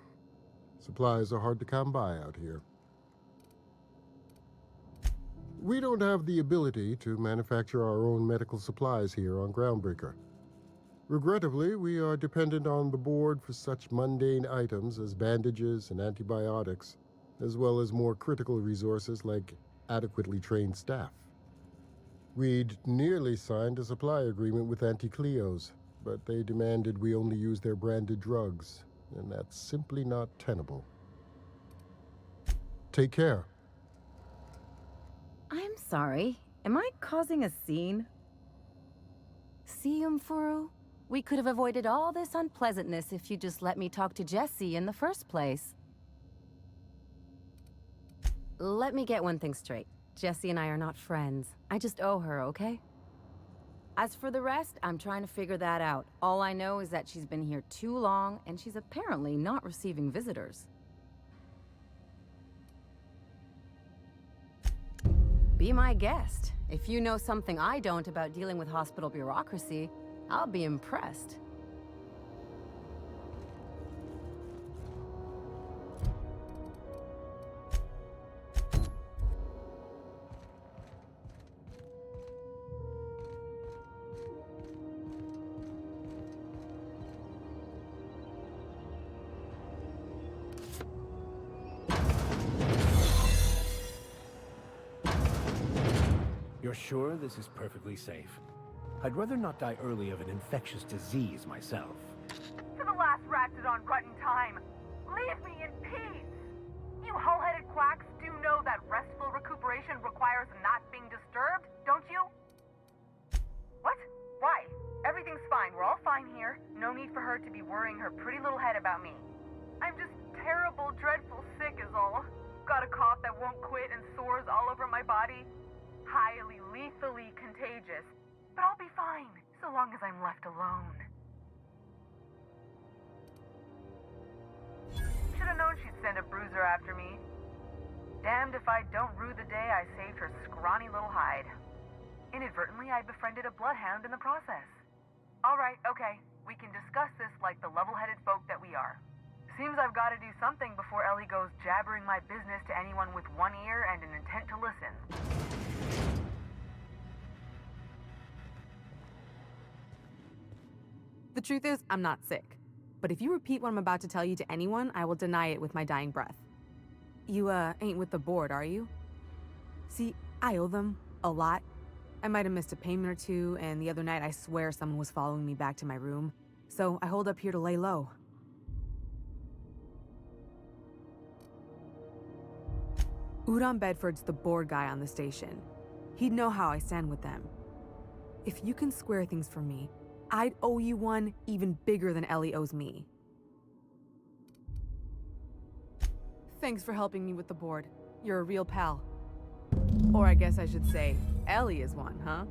Supplies are hard to come by out here. We don't have the ability to manufacture our own medical supplies here on Groundbreaker. Regrettably, we are dependent on the board for such mundane items as bandages and antibiotics, as well as more critical resources like adequately trained staff. We'd nearly signed a supply agreement with Anti-Cleos, but they demanded we only use their branded drugs, and that's simply not tenable. Take care. I'm sorry. Am I causing a scene? See, Umfuru? We could have avoided all this unpleasantness if you just let me talk to Jessie in the first place. Let me get one thing straight. Jessie and I are not friends. I just owe her, okay? As for the rest, I'm trying to figure that out. All I know is that she's been here too long, and she's apparently not receiving visitors. Be my guest. If you know something I don't about dealing with hospital bureaucracy, I'll be impressed. You're sure this is perfectly safe? I'd rather not die early of an infectious disease myself. To the last ratted on rotten time, leave me in peace! You hull-headed quacks do know that restful recuperation requires not being disturbed, don't you? What? Why? Everything's fine. We're all fine here. No need for her to be worrying her pretty little head about me. I'm just terrible, dreadful sick is all. Got a cough that won't quit and sores all over my body. Highly lethally contagious. But I'll be fine, so long as I'm left alone. Should've known she'd send a bruiser after me. Damned if I don't rue the day I saved her scrawny little hide. Inadvertently, I befriended a bloodhound in the process. Alright, okay. We can discuss this like the level-headed folk that we are. Seems I've got to do something before Ellie goes jabbering my business to anyone with one ear and an intent to listen. The truth is, I'm not sick. But if you repeat what I'm about to tell you to anyone, I will deny it with my dying breath. You, ain't with the board, are you? See, I owe them a lot. I might have missed a payment or two, and the other night I swear someone was following me back to my room. So I hold up here to lay low. Udon Bedford's the board guy on the station. He'd know how I stand with them. If you can square things for me, I'd owe you one even bigger than Ellie owes me. Thanks for helping me with the board. You're a real pal. Or I guess I should say, Ellie is one, huh?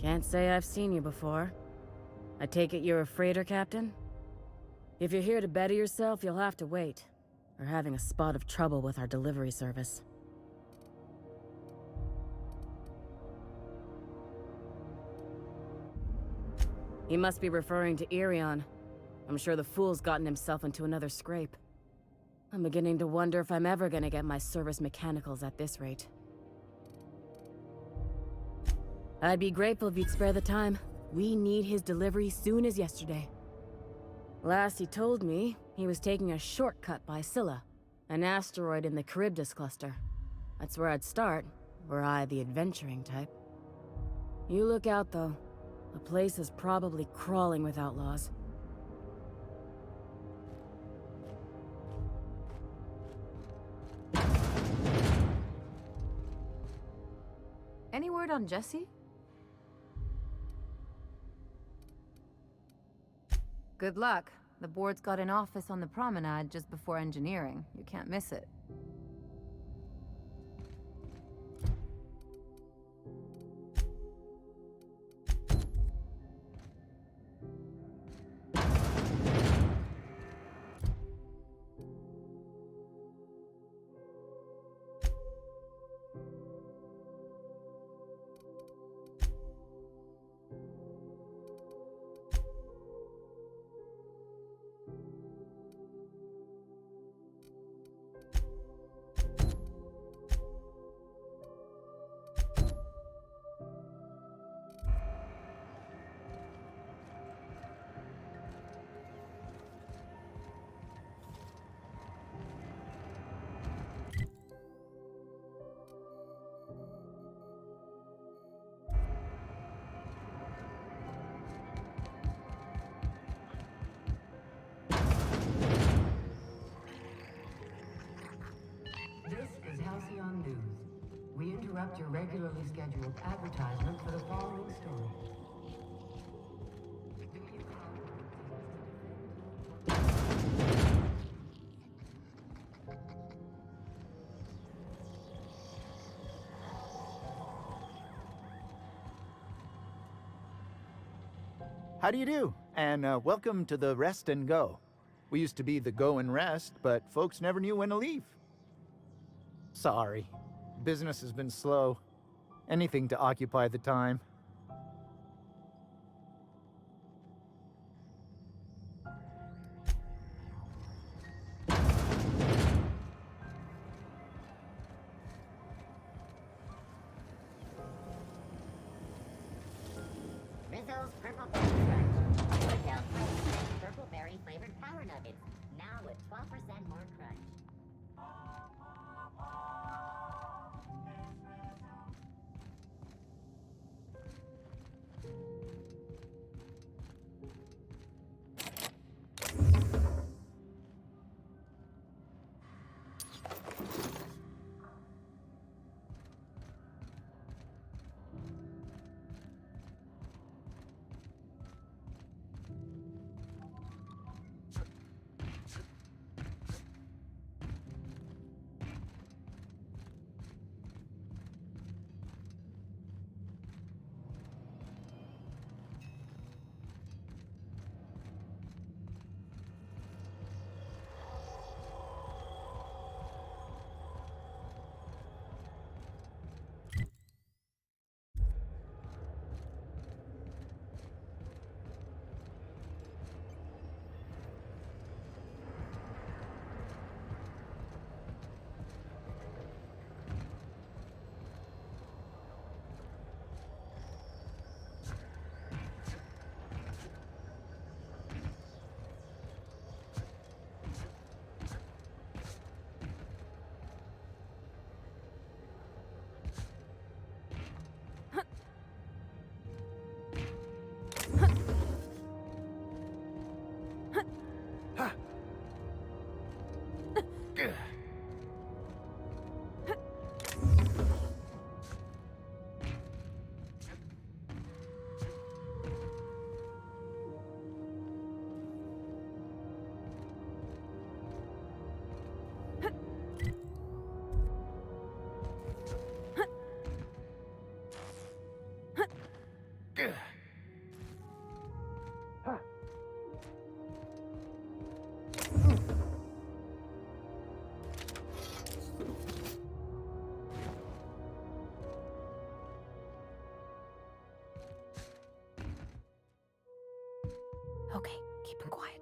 Can't say I've seen you before. I take it you're a freighter captain? If you're here to better yourself, you'll have to wait. We're having a spot of trouble with our delivery service. He must be referring to Irion. I'm sure the fool's gotten himself into another scrape. I'm beginning to wonder if I'm ever gonna get my service mechanicals at this rate. I'd be grateful if you'd spare the time. We need his delivery soon as yesterday. Last he told me, he was taking a shortcut by Scylla, an asteroid in the Charybdis cluster. That's where I'd start, were I the adventuring type. You look out, though. The place is probably crawling with outlaws. Any word on Jesse? Good luck. The board's got an office on the promenade just before engineering. You can't miss it. We interrupt your regularly scheduled advertisement for the following story. How do you do? And welcome to the Rest and Go. We used to be the Go and Rest, but folks never knew when to leave. Sorry. Business has been slow. Anything to occupy the time. Rizzo's Purple Berry Crunch. Hotel Purple Berry flavored power nuggets. Now with 12% more crunch. Okay, keep him quiet.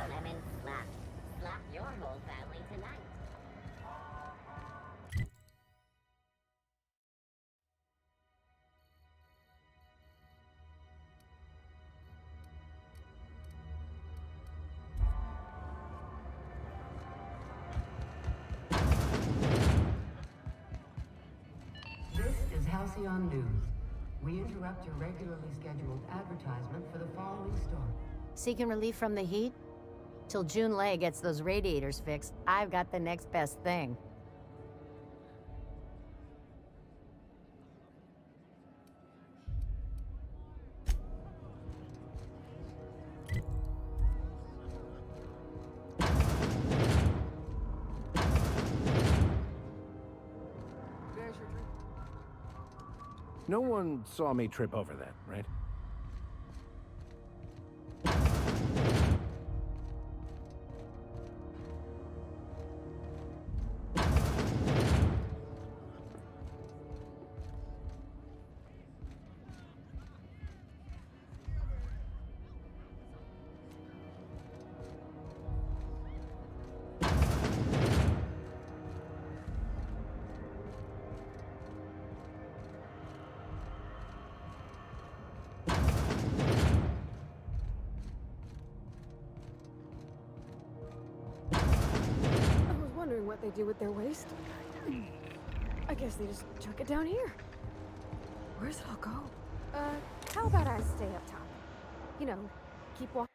Lemon slap. Slap your whole family tonight. This is Halcyon News. We interrupt your regularly scheduled advertisement for the following story. Seeking relief from the heat? Till June Lay gets those radiators fixed, I've got the next best thing. No one saw me trip over that, right? What they do with their waste. I guess they just chuck it down here. Where's it all go? How about I stay up top? You know, keep walking.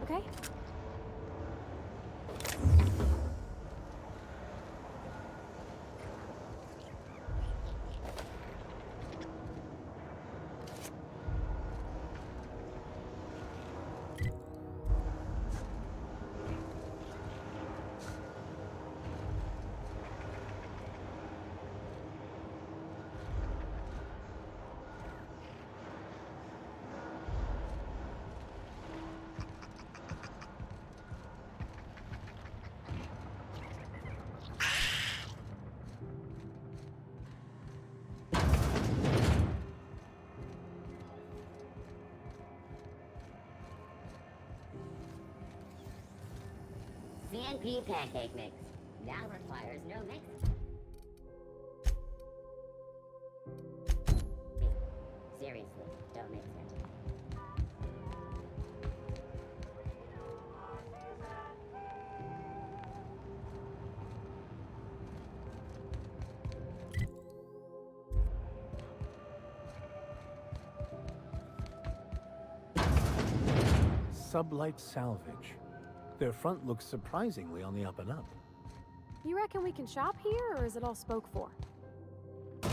Okay? CNP pancake mix. Now requires no mix. Seriously, don't mix it. Sublight Salvage. Their front looks surprisingly on the up and up. You reckon we can shop here, or is it all spoke for? I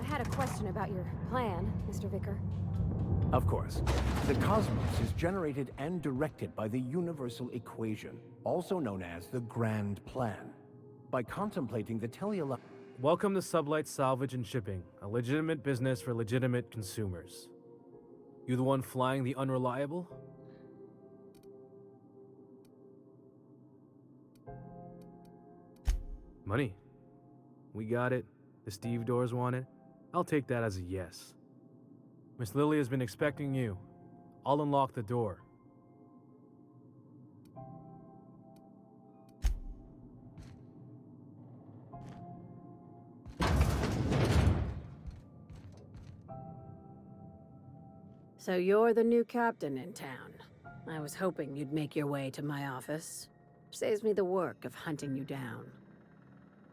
had a question about your plan, Mr. Vicker. Of course. The cosmos is generated and directed by the universal equation, also known as the Grand Plan. By contemplating the Welcome to Sublight Salvage and Shipping, a legitimate business for legitimate consumers. You the one flying the unreliable? Money. We got it. The Steve Doors want it. I'll take that as a yes. Miss Lily has been expecting you. I'll unlock the door. So you're the new captain in town. I was hoping you'd make your way to my office. Saves me the work of hunting you down.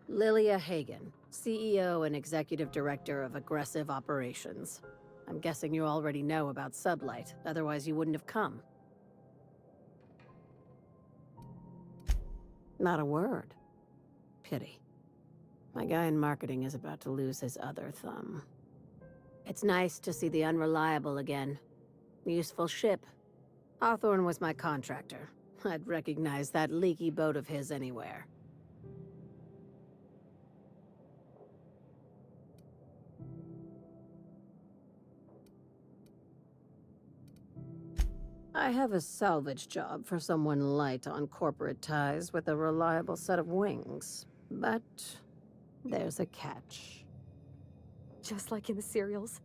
Lilia Hagen, CEO and Executive Director of Aggressive Operations. I'm guessing you already know about Sublight, otherwise you wouldn't have come. Not a word. Pity. My guy in marketing is about to lose his other thumb. It's nice to see the Unreliable again. Useful ship. Hawthorne was my contractor. I'd recognize that leaky boat of his anywhere. I have a salvage job for someone light on corporate ties with a reliable set of wings. But there's a catch. Just like in the serials?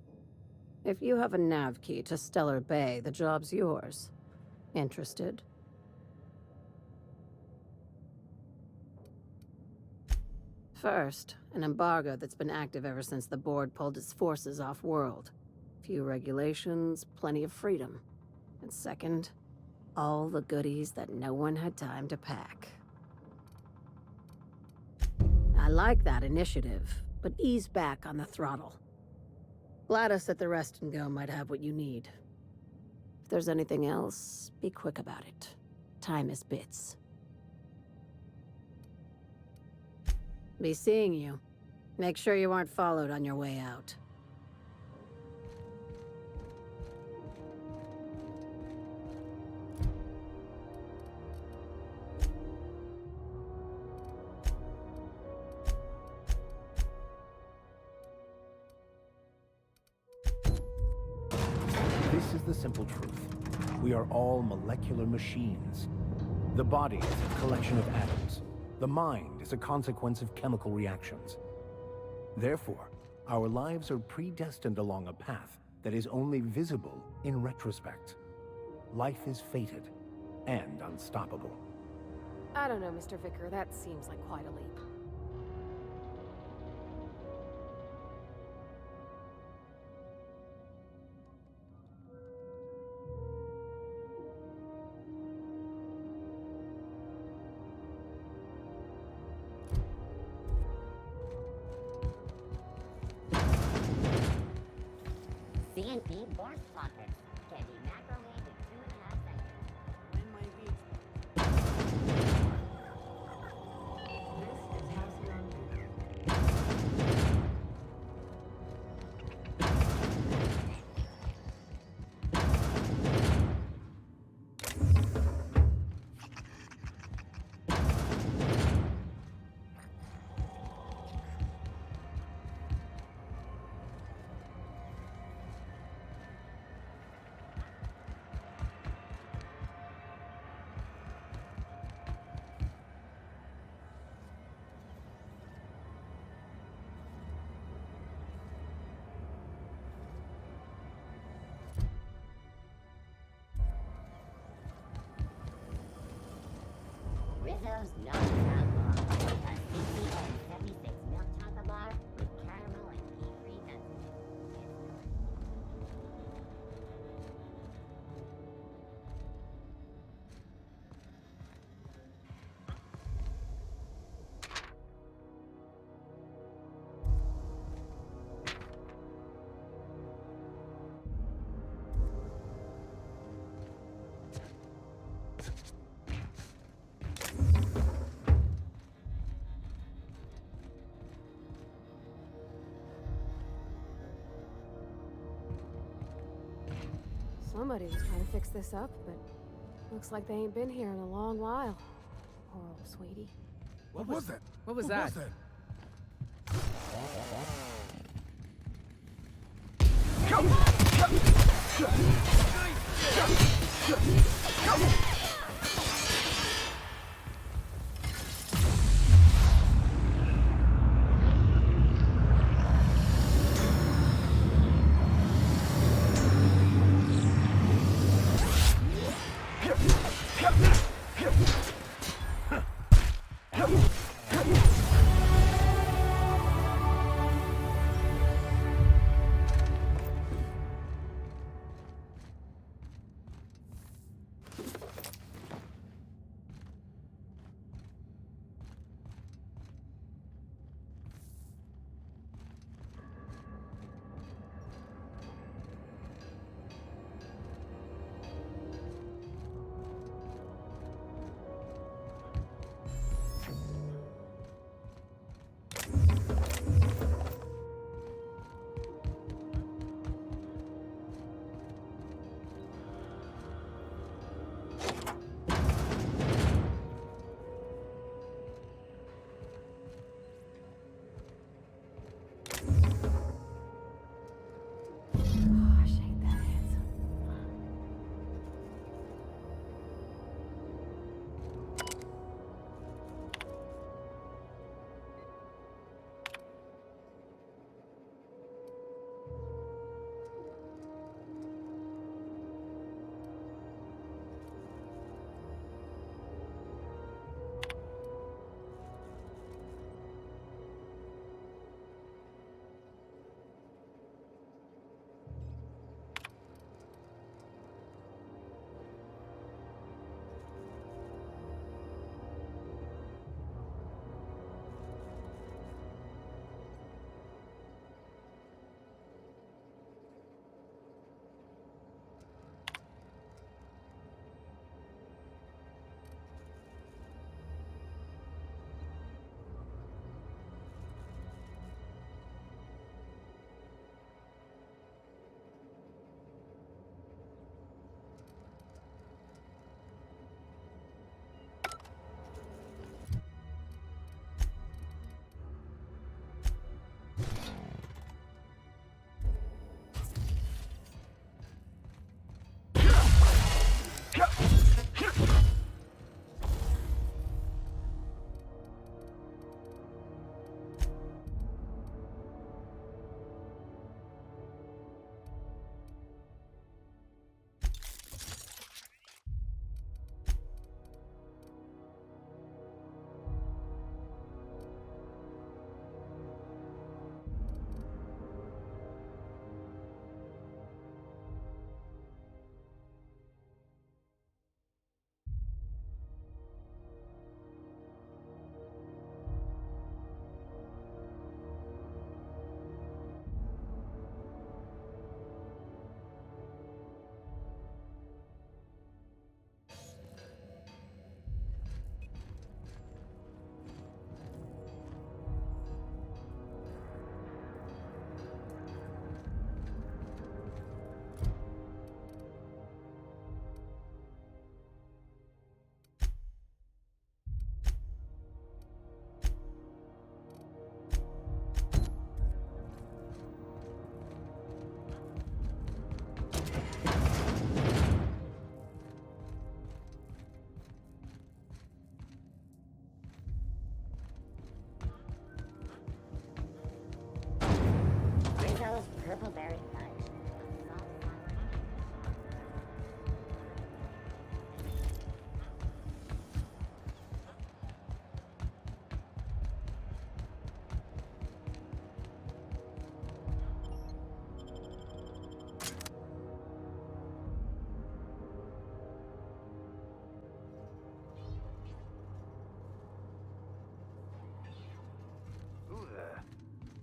If you have a nav key to Stellar Bay, the job's yours. Interested? First, an embargo that's been active ever since the board pulled its forces off-world. Few regulations, plenty of freedom. And second, all the goodies that no one had time to pack. I like that initiative, but ease back on the throttle. Gladys at the Rest and Go might have what you need. If there's anything else, be quick about it. Time is bits. Be seeing you. Make sure you aren't followed on your way out. This is the simple truth. We are all molecular machines. The body is a collection of atoms. The mind is a consequence of chemical reactions. Therefore, our lives are predestined along a path that is only visible in retrospect. Life is fated and unstoppable. I don't know, Mr. Vicker. That seems like quite a leap. CNP Borst pockets can be microwaved in 2.5 seconds. When my weeks. This is Halcyon News. Rizzo's no soundbar. A CCN 76 milk chocolate bar with caramel and pea-free nuts. Somebody was trying to fix this up, but looks like they ain't been here in a long while. Poor old sweetie. What was that? What was that?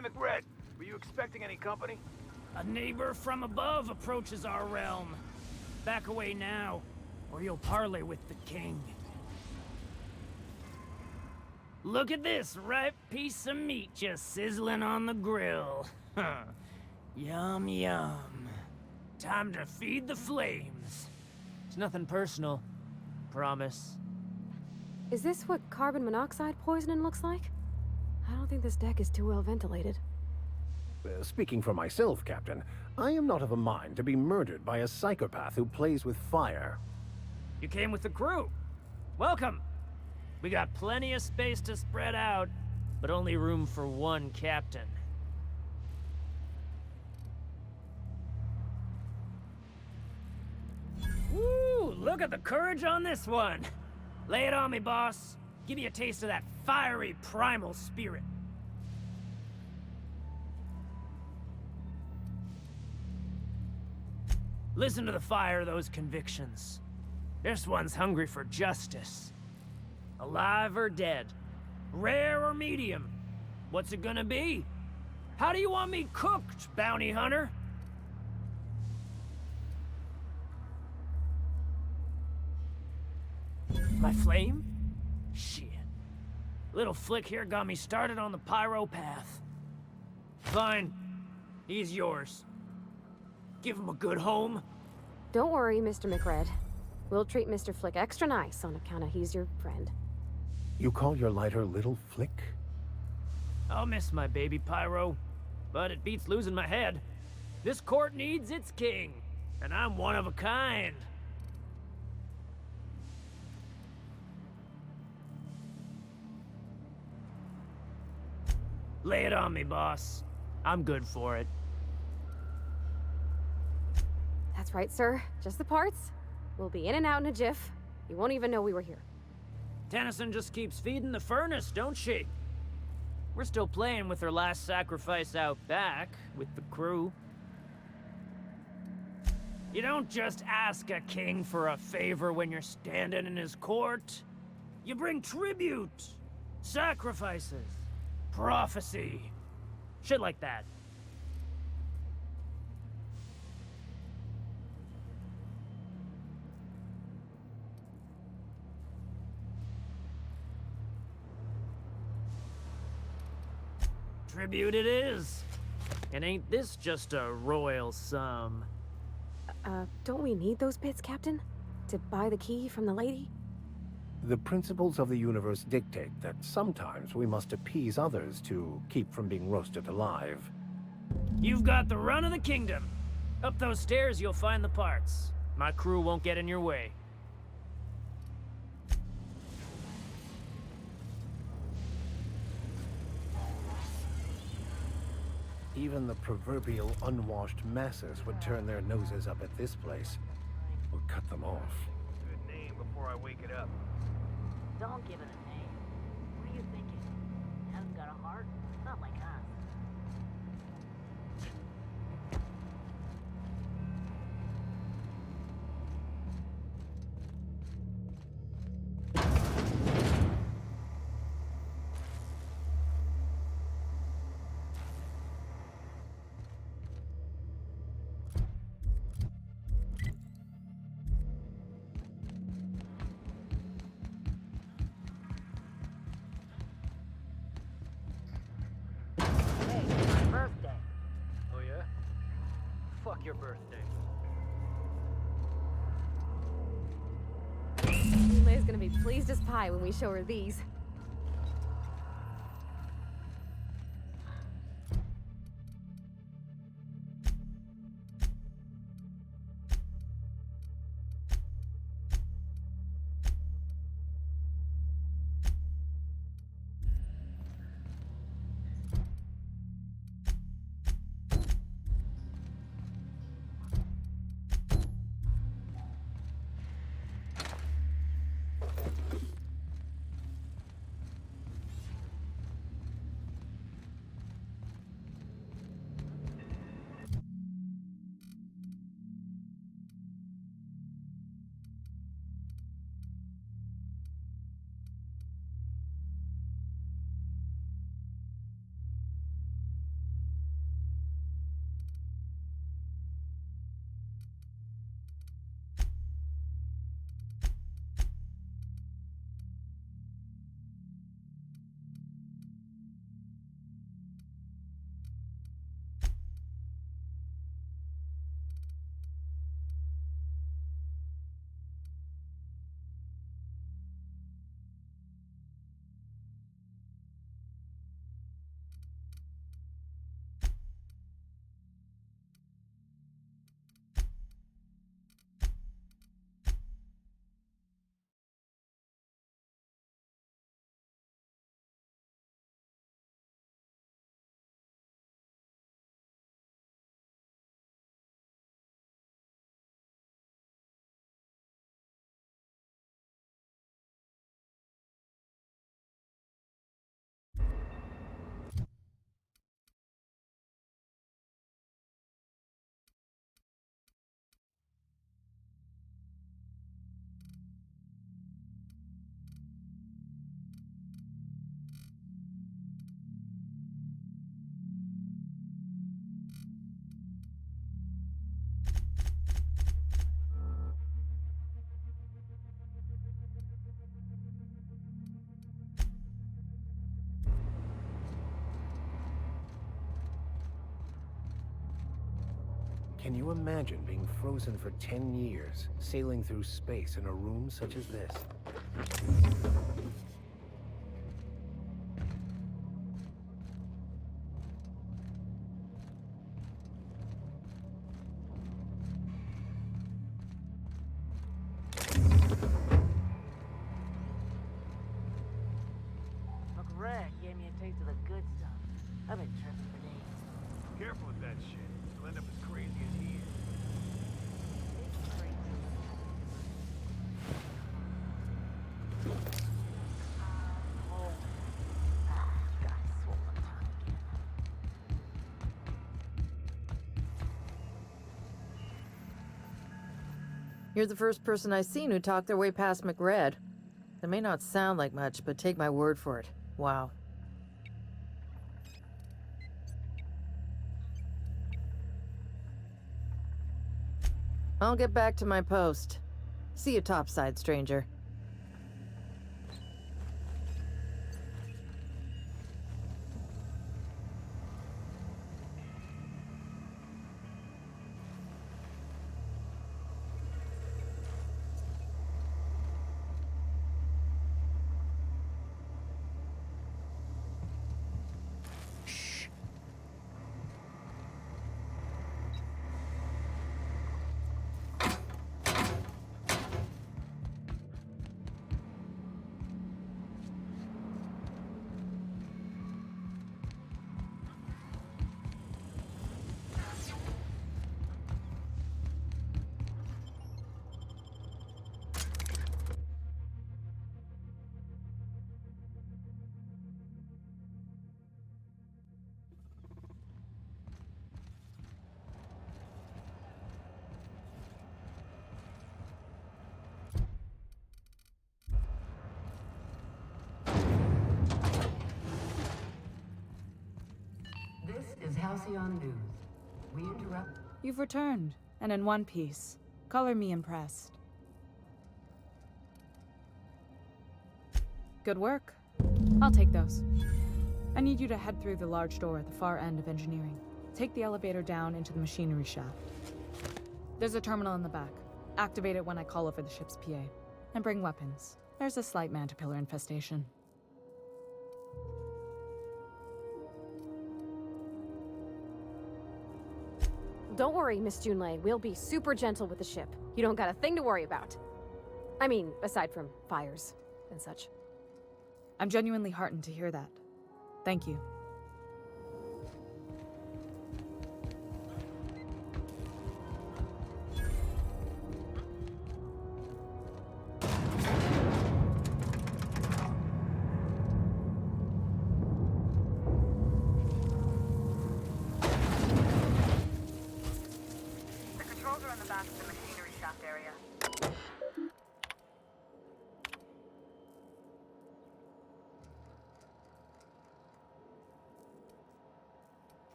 Hey, McRed, were you expecting any company? A neighbor from above approaches our realm. Back away now, or you'll parley with the king. Look at this ripe piece of meat just sizzling on the grill. Yum, yum. Time to feed the flames. It's nothing personal. Promise. Is this what carbon monoxide poisoning looks like? I don't think this deck is too well ventilated. Speaking for myself, Captain, I am not of a mind to be murdered by a psychopath who plays with fire. You came with the crew. Welcome. We got plenty of space to spread out, but only room for one captain. Woo! Look at the courage on this one. Lay it on me, boss. Give me a taste of that fiery primal spirit. Listen to the fire of those convictions. This one's hungry for justice. Alive or dead? Rare or medium? What's it gonna be? How do you want me cooked, bounty hunter? My flame? Shit. Little Flick here got me started on the pyro path. Fine. He's yours. Give him a good home. Don't worry, Mr. McRed. We'll treat Mr. Flick extra nice on account of he's your friend. You call your lighter Little Flick? I'll miss my baby pyro, but it beats losing my head. This court needs its king, and I'm one of a kind. Lay it on me, boss. I'm good for it. That's right, sir. Just the parts. We'll be in and out in a jiff. You won't even know we were here. Tennyson just keeps feeding the furnace, don't she? We're still playing with her last sacrifice out back, with the crew. You don't just ask a king for a favor when you're standing in his court. You bring tribute, sacrifices, prophecy, shit like that. Tribute it is. And ain't this just a royal sum? Don't we need those bits, Captain? To buy the key from the lady? The principles of the universe dictate that sometimes we must appease others to keep from being roasted alive. You've got the run of the kingdom. Up those stairs, you'll find the parts. My crew won't get in your way. Even the proverbial unwashed masses would turn their noses up at this place. We'll cut them off. Good name before I wake it up. Don't give it a name. What are you thinking? Hasn't got a heart? Not like us. Fuck your birthday. Leia's gonna be pleased as pie when we show her these. Can you imagine being frozen for 10 years, sailing through space in a room such as this? McRed gave me a taste of the good stuff. I've been tripping for days. Careful with that shit. You'll end up as crazy as he is. You're the first person I've seen who talked their way past McRed. It may not sound like much, but take my word for it. Wow. I'll get back to my post. See you topside, stranger. This is Halcyon News. We interrupt. You've returned, and in one piece. Color me impressed. Good work. I'll take those. I need you to head through the large door at the far end of engineering. Take the elevator down into the machinery shaft. There's a terminal in the back. Activate it when I call over the ship's PA. And bring weapons. There's a slight mantipillar infestation. Don't worry, Miss Junlei. We'll be super gentle with the ship. You don't got a thing to worry about. I mean, aside from fires and such. I'm genuinely heartened to hear that. Thank you. The controls are in the back of the machinery shaft area.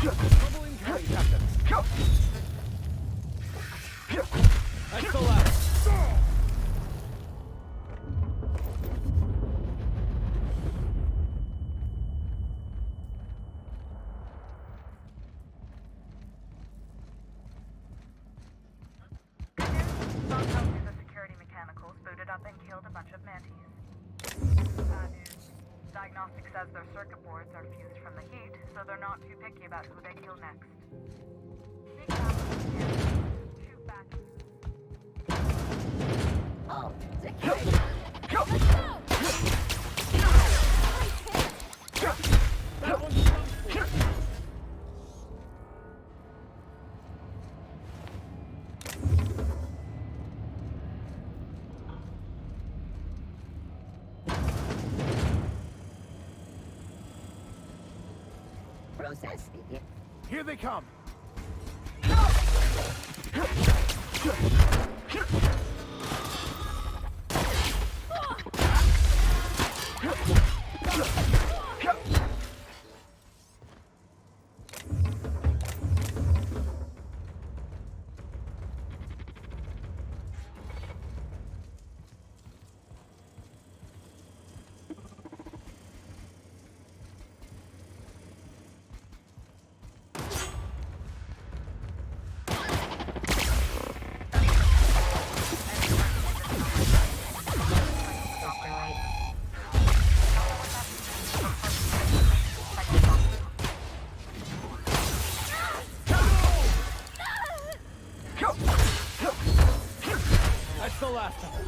Trouble incoming, Captain. That's the last. Diagnostic says their circuit boards are fused from the heat, so they're not too picky about who they kill next. Take that one, shoot back. That one's done for. Process begin. Here they come. That's the last of them.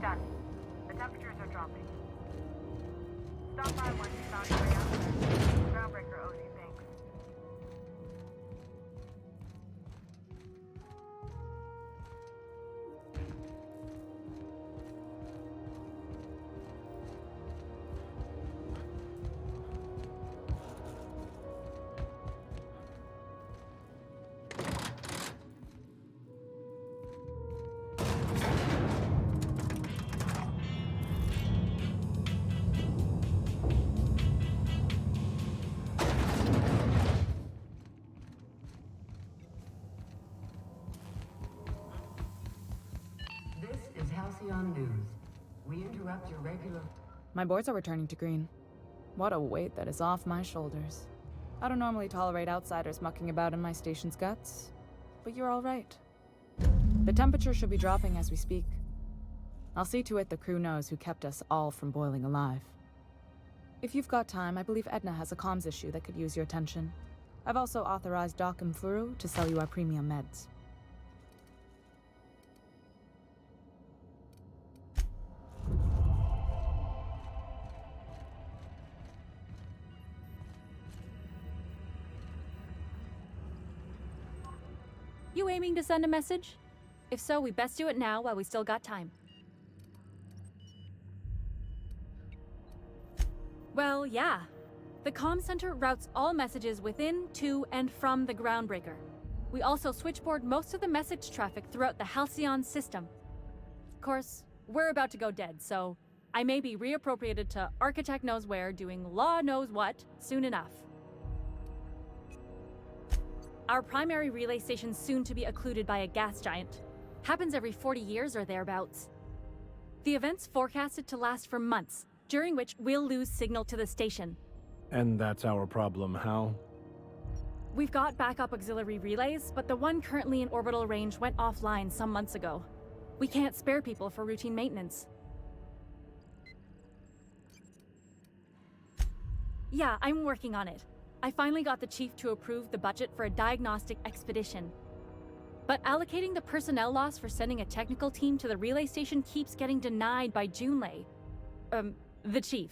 Done. The temperatures are dropping. Stop by once you found your way out there. Groundbreaker owes you thanks. This is Halcyon News. We interrupt your regular... My boards are returning to green. What a weight that is off my shoulders. I don't normally tolerate outsiders mucking about in my station's guts, but you're all right. The temperature should be dropping as we speak. I'll see to it the crew knows who kept us all from boiling alive. If you've got time, I believe Edna has a comms issue that could use your attention. I've also authorized Doc and Furu to sell you our premium meds. You aiming to send a message? If so, we best do it now while we still got time. Well, yeah. The comm center routes all messages within, to, and from the Groundbreaker. We also switchboard most of the message traffic throughout the Halcyon system. Of course, we're about to go dead, so I may be reappropriated to Architect Knows Where doing Law Knows What soon enough. Our primary relay station's soon to be occluded by a gas giant. Happens every 40 years or thereabouts. The event's forecasted to last for months, during which we'll lose signal to the station. And that's our problem, how? We've got backup auxiliary relays, but the one currently in orbital range went offline some months ago. We can't spare people for routine maintenance. Yeah, I'm working on it. I finally got the chief to approve the budget for a diagnostic expedition. But allocating the personnel loss for sending a technical team to the relay station keeps getting denied by Junlei. The chief.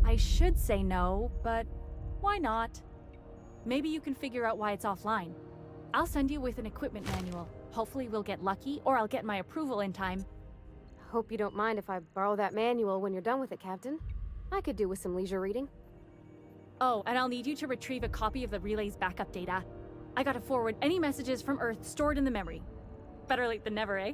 I should say no, but why not? Maybe you can figure out why it's offline. I'll send you with an equipment manual. Hopefully we'll get lucky, or I'll get my approval in time. Hope you don't mind if I borrow that manual when you're done with it, Captain. I could do with some leisure reading. Oh, and I'll need you to retrieve a copy of the relay's backup data. I gotta forward any messages from Earth stored in the memory. Better late than never, eh?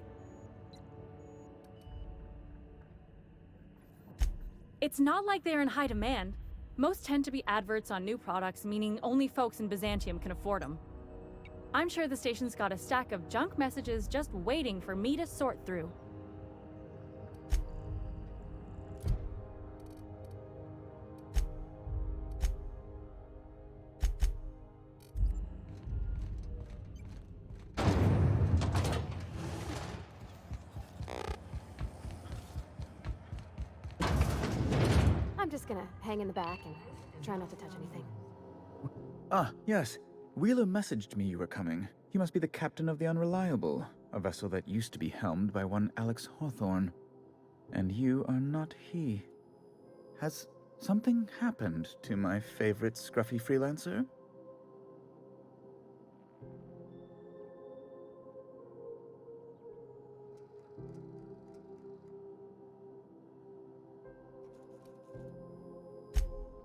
It's not like they're in high demand. Most tend to be adverts on new products, meaning only folks in Byzantium can afford them. I'm sure the station's got a stack of junk messages just waiting for me to sort through. I'm just gonna hang in the back and try not to touch anything. Ah, yes. Wheeler messaged me you were coming. You must be the captain of the Unreliable, a vessel that used to be helmed by one Alex Hawthorne. And you are not he. Has something happened to my favorite scruffy freelancer?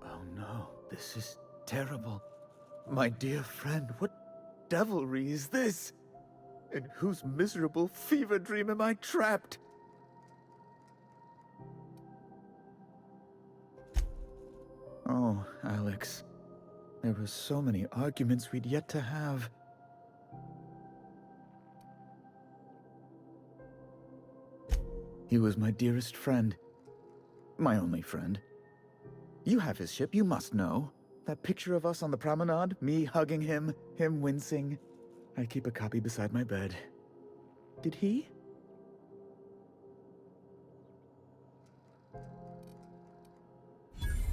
Oh no, this is terrible. My dear friend, what devilry is this? In whose miserable fever dream am I trapped? Oh, Alex. There were so many arguments we'd yet to have. He was my dearest friend. My only friend. You have his ship, you must know. That picture of us on the promenade, me hugging him, him wincing. I keep a copy beside my bed. Did he?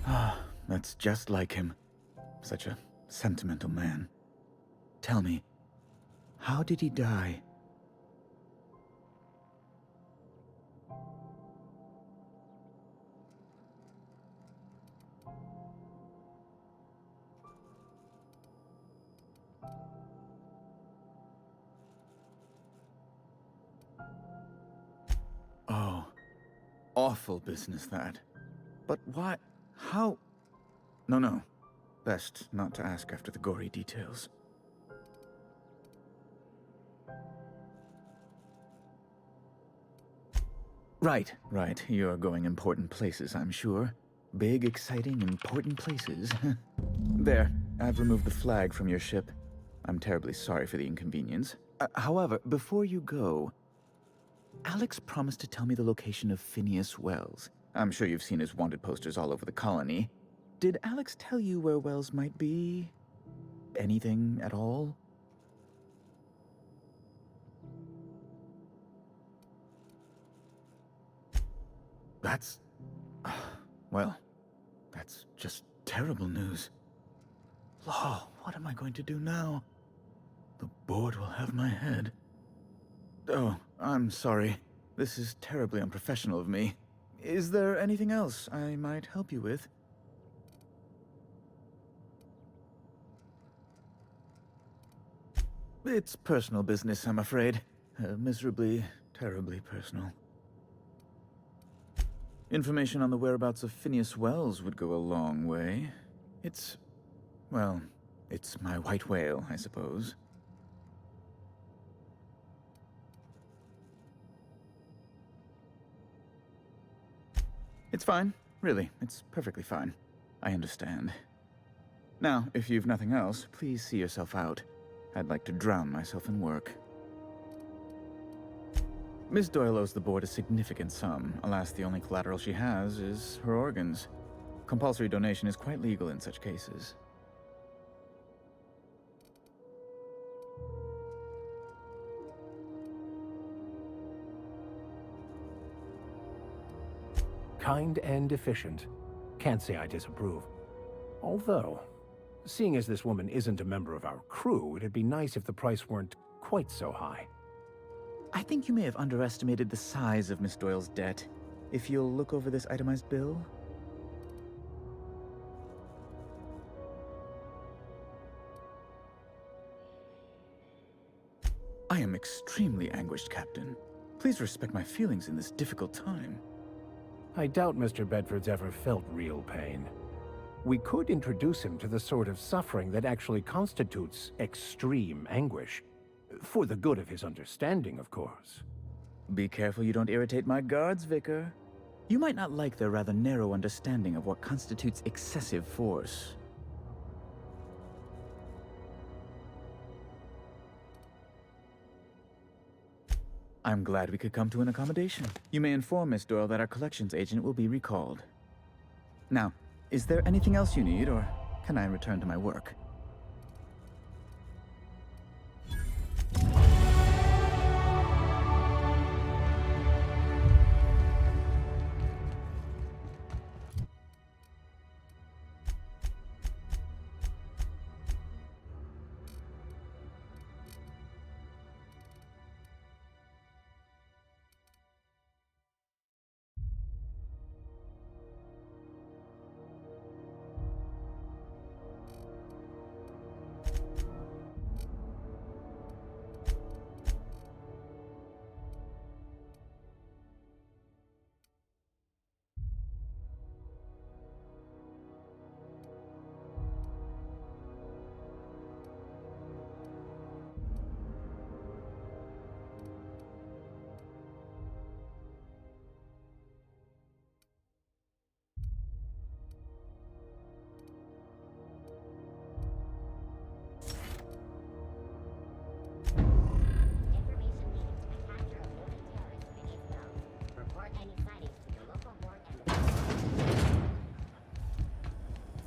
Ah, that's just like him. Such a sentimental man. Tell me, how did he die? Oh, awful business that. But why? How? No. Best not to ask after the gory details. Right. You're going important places, I'm sure. Big, exciting, important places. There, I've removed the flag from your ship. I'm terribly sorry for the inconvenience. However, before you go, Alex promised to tell me the location of Phineas Wells. I'm sure you've seen his wanted posters all over the colony. Did Alex tell you where Wells might be? Anything at all? That's... well, that's just terrible news. Law, what am I going to do now? The board will have my head. Oh, I'm sorry. This is terribly unprofessional of me. Is there anything else I might help you with? It's personal business, I'm afraid. Miserably, terribly personal. Information on the whereabouts of Phineas Wells would go a long way. Well, it's my white whale, I suppose. It's fine. Really, it's perfectly fine. I understand. Now, if you've nothing else, please see yourself out. I'd like to drown myself in work. Miss Doyle owes the board a significant sum. Alas, the only collateral she has is her organs. Compulsory donation is quite legal in such cases. Kind and efficient. Can't say I disapprove. Although, seeing as this woman isn't a member of our crew, it'd be nice if the price weren't quite so high. I think you may have underestimated the size of Miss Doyle's debt. If you'll look over this itemized bill. I am extremely anguished, Captain. Please respect my feelings in this difficult time. I doubt Mr. Bedford's ever felt real pain. we could introduce him to the sort of suffering that actually constitutes extreme anguish. For the good of his understanding, of course. Be careful you don't irritate my guards, Vicar. You might not like their rather narrow understanding of what constitutes excessive force. I'm glad we could come to an accommodation. You may inform Miss Doyle that our collections agent will be recalled. Now, is there anything else you need, or can I return to my work?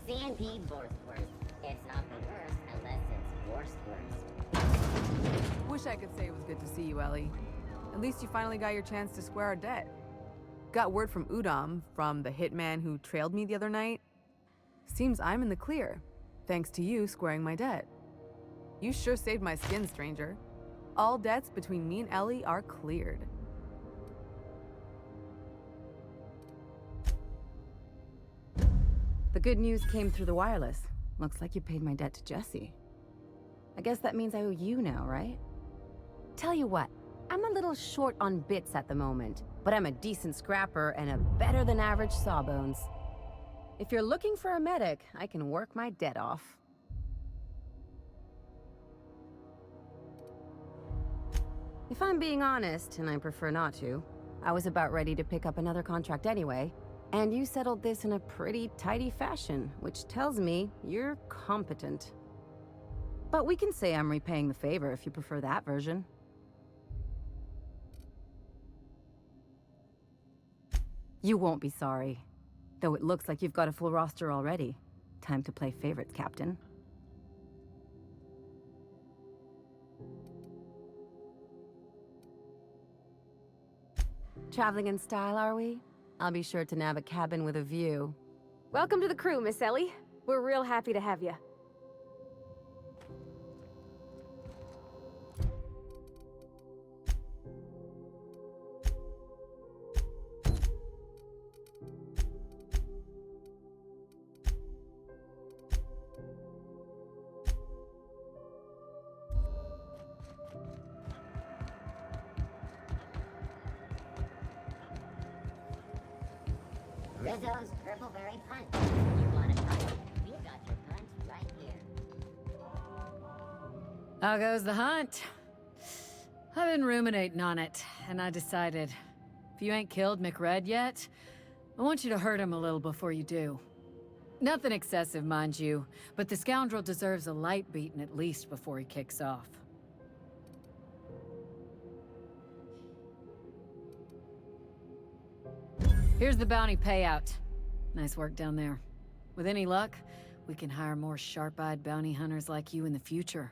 C&P worst. It's not the worst unless it's worst. Wish I could say it was good to see you, Ellie. At least you finally got your chance to square our debt. Got word from Udom, from the hitman who trailed me the other night. Seems I'm in the clear, thanks to you squaring my debt. You sure saved my skin, stranger. All debts between me and Ellie are cleared. The good news came through the wireless. Looks like you paid my debt to Jesse. I guess that means I owe you now, right? Tell you what, I'm a little short on bits at the moment, but I'm a decent scrapper and a better-than-average sawbones. If you're looking for a medic, I can work my debt off. If I'm being honest, and I prefer not to, I was about ready to pick up another contract anyway, and you settled this in a pretty tidy fashion, which tells me you're competent. But we can say I'm repaying the favor if you prefer that version. You won't be sorry. Though it looks like you've got a full roster already. Time to play favorites, Captain. Traveling in style, are we? I'll be sure to nab a cabin with a view. Welcome to the crew, Miss Ellie. We're real happy to have you. Rizzo's Purpleberry Punch. You want to try it? We've got your punch right here. How goes the hunt? I've been ruminating on it, and I decided, if you ain't killed McRed yet, I want you to hurt him a little before you do. Nothing excessive, mind you, but the scoundrel deserves a light beating at least before he kicks off. Here's the bounty payout. Nice work down there. With any luck, we can hire more sharp-eyed bounty hunters like you in the future.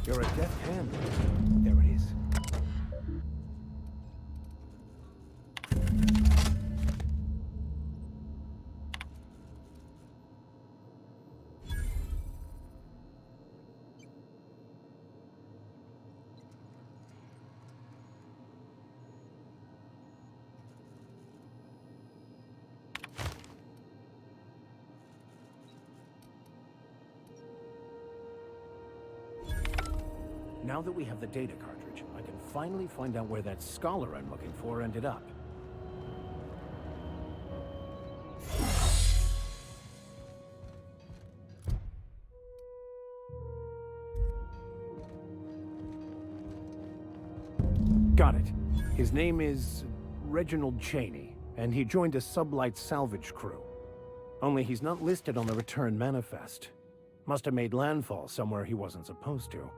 You're a deft hand. There it is. Now that we have the data cartridge, I can finally find out where that scholar I'm looking for ended up. Got it. His name is Reginald Cheney, and he joined a sublight salvage crew. Only he's not listed on the return manifest. Must have made landfall somewhere he wasn't supposed to.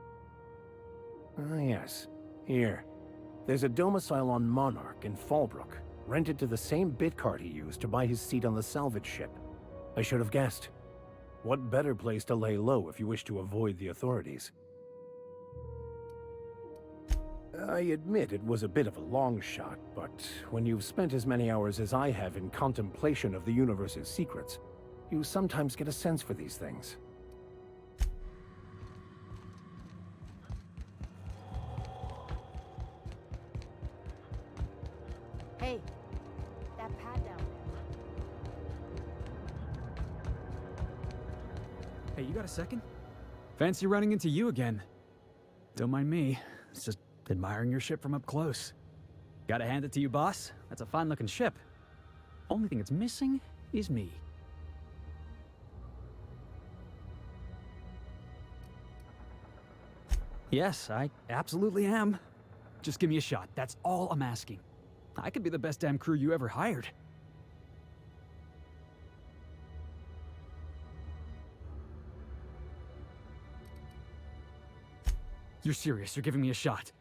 Ah, yes. Here. There's a domicile on Monarch in Fallbrook, rented to the same bit card he used to buy his seat on the salvage ship. I should have guessed. What better place to lay low if you wish to avoid the authorities? I admit it was a bit of a long shot, but when you've spent as many hours as I have in contemplation of the universe's secrets, you sometimes get a sense for these things. Hey, that pad down there. Hey, you got a second? Fancy running into you again. Don't mind me. It's just admiring your ship from up close. Gotta hand it to you, boss. That's a fine-looking ship. Only thing it's missing is me. Yes, I absolutely am. Just give me a shot. That's all I'm asking. I could be the best damn crew you ever hired. You're serious? You're giving me a shot?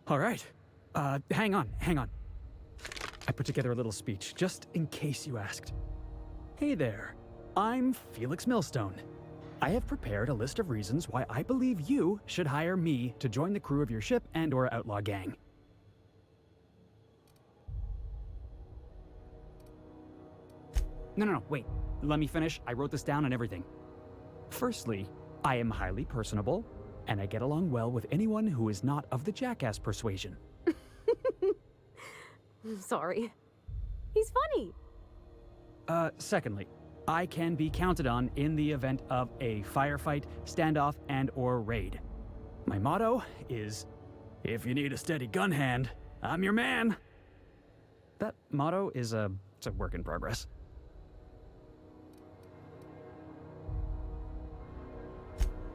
All right. Hang on. I put together a little speech, just in case you asked. Hey there. I'm Felix Millstone. I have prepared a list of reasons why I believe you should hire me to join the crew of your ship and/or outlaw gang. No, wait. Let me finish. I wrote this down and everything. Firstly, I am highly personable, and I get along well with anyone who is not of the jackass persuasion. I'm sorry. He's funny. Secondly, I can be counted on in the event of a firefight, standoff, and/or raid. My motto is, if you need a steady gun hand, I'm your man. That motto is it's a work in progress.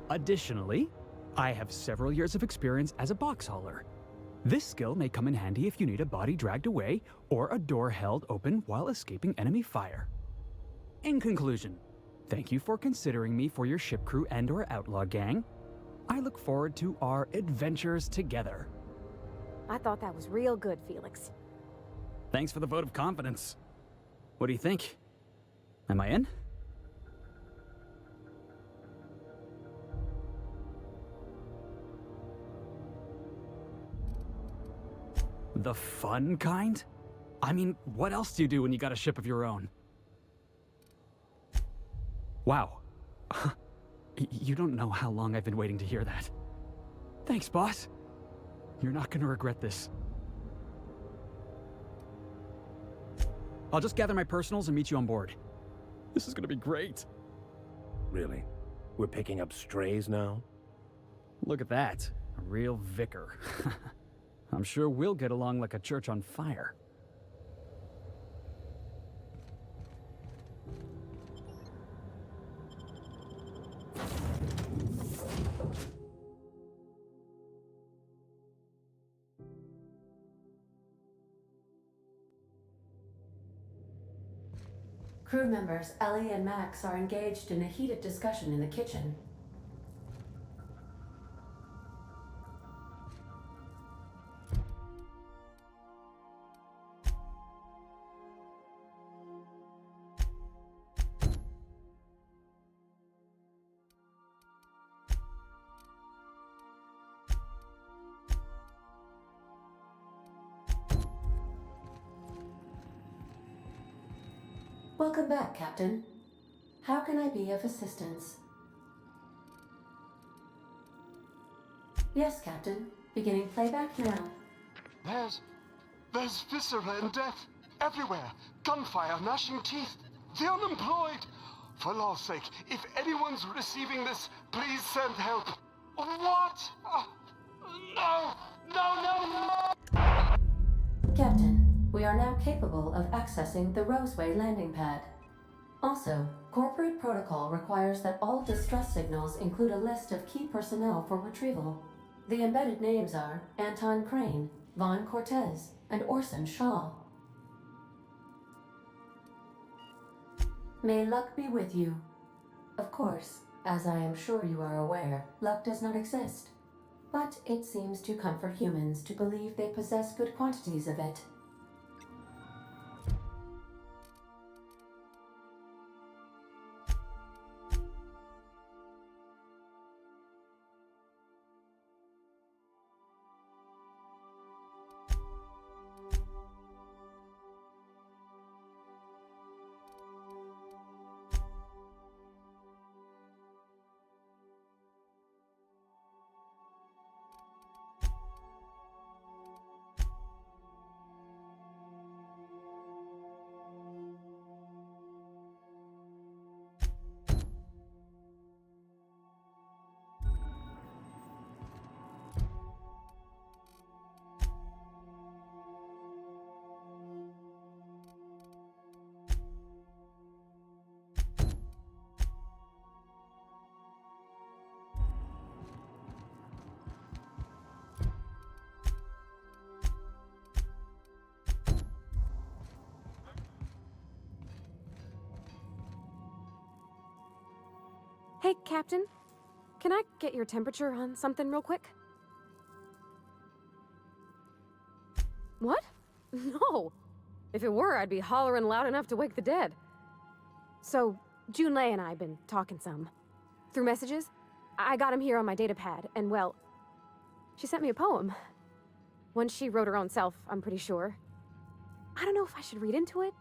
Additionally, I have several years of experience as a box hauler. This skill may come in handy if you need a body dragged away or a door held open while escaping enemy fire. In conclusion, thank you for considering me for your ship crew and/or outlaw gang. I look forward to our adventures together. I thought that was real good, Felix. Thanks for the vote of confidence. What do you think? Am I in? The fun kind? I mean, what else do you do when you got a ship of your own? Wow. You don't know how long I've been waiting to hear that. Thanks, boss. You're not gonna regret this. I'll just gather my personals and meet you on board. This is gonna be great. Really? We're picking up strays now? Look at that. A real vicar. I'm sure we'll get along like a church on fire. Crew members Ellie and Max are engaged in a heated discussion in the kitchen. Welcome back, Captain. How can I be of assistance? Yes, Captain. Beginning playback now. There's viscera and death everywhere. Gunfire, gnashing teeth. The unemployed. For law's sake, if anyone's receiving this, please send help. What? No! No, no, no! Captain, we are now capable of accessing the Roseway landing pad. Also, corporate protocol requires that all distress signals include a list of key personnel for retrieval. The embedded names are Anton Crane, Vaughn Cortez, and Orson Shaw. May luck be with you. Of course, as I am sure you are aware, luck does not exist. But it seems to comfort humans to believe they possess good quantities of it. Hey, Captain. Can I get your temperature on something real quick? What? No. If it were, I'd be hollering loud enough to wake the dead. So, Junlei and I have been talking some. Through messages. I got him here on my data pad, and well, she sent me a poem. One she wrote her own self, I'm pretty sure. I don't know if I should read into it.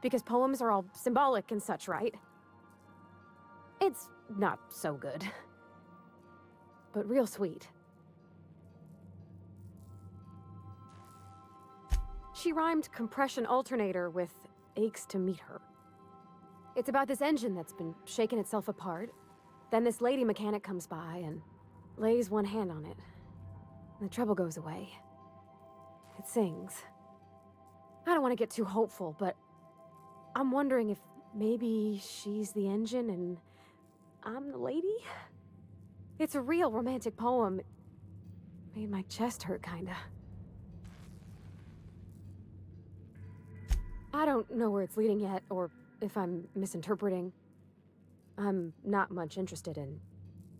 Because poems are all symbolic and such, right? It's not so good. But real sweet. She rhymed compression alternator with aches to meet her. It's about this engine that's been shaking itself apart. Then this lady mechanic comes by and lays one hand on it. And the trouble goes away. It sings. I don't want to get too hopeful, but I'm wondering if maybe she's the engine and I'm the lady? It's a real romantic poem. It made my chest hurt, kinda. I don't know where it's leading yet, or if I'm misinterpreting. I'm not much interested in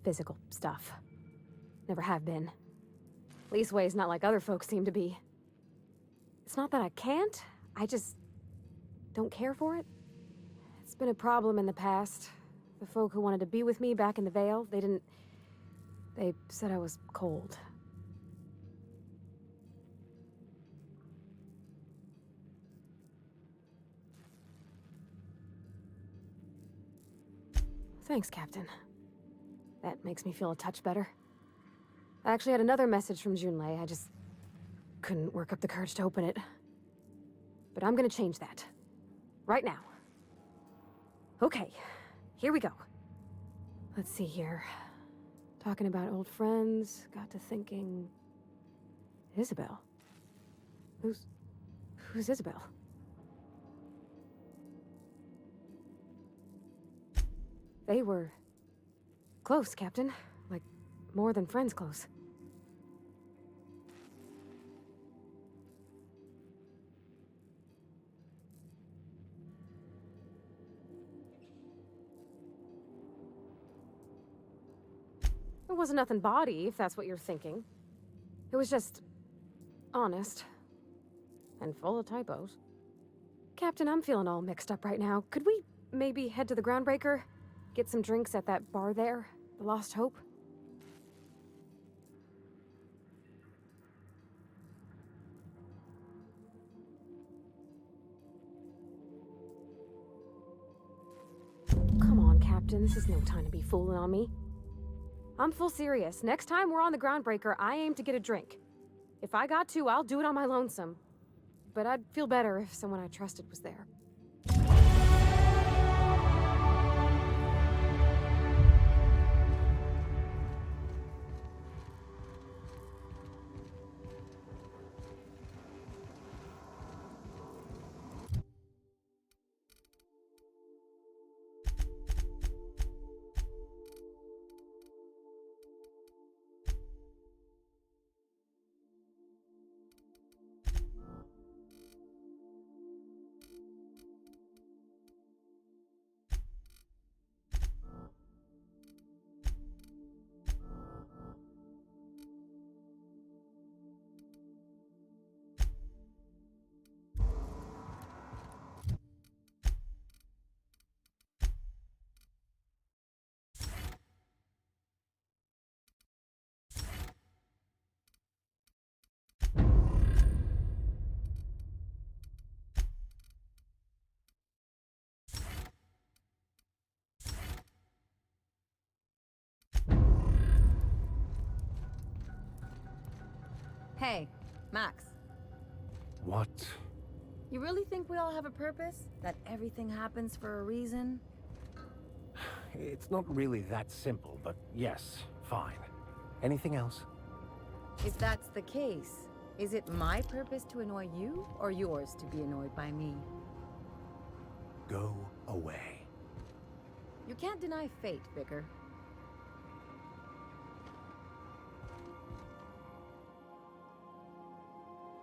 physical stuff. Never have been. Leastways not like other folks seem to be. It's not that I can't, I just don't care for it. It's been a problem in the past. The folk who wanted to be with me back in the Vale, they said I was cold. Thanks, Captain. That makes me feel a touch better. I actually had another message from Junlei. I just couldn't work up the courage to open it. But I'm gonna change that. Right now. Okay, here we go. Let's see here. Talking about old friends, got to thinking... Isabel? Who's Isabel? They were... close, Captain. Like, more than friends close. It wasn't nothing bawdy, if that's what you're thinking. It was just... honest. And full of typos. Captain, I'm feeling all mixed up right now. Could we maybe head to the Groundbreaker? Get some drinks at that bar there? The Lost Hope? Captain. This is no time to be fooling on me. I'm full serious. Next time we're on the Groundbreaker, I aim to get a drink. If I got to, I'll do it on my lonesome. But I'd feel better if someone I trusted was there. Hey, Max. What? You really think we all have a purpose? That everything happens for a reason? It's not really that simple, but yes, fine. Anything else? If that's the case, is it my purpose to annoy you, or yours to be annoyed by me? Go away. You can't deny fate, Vicar.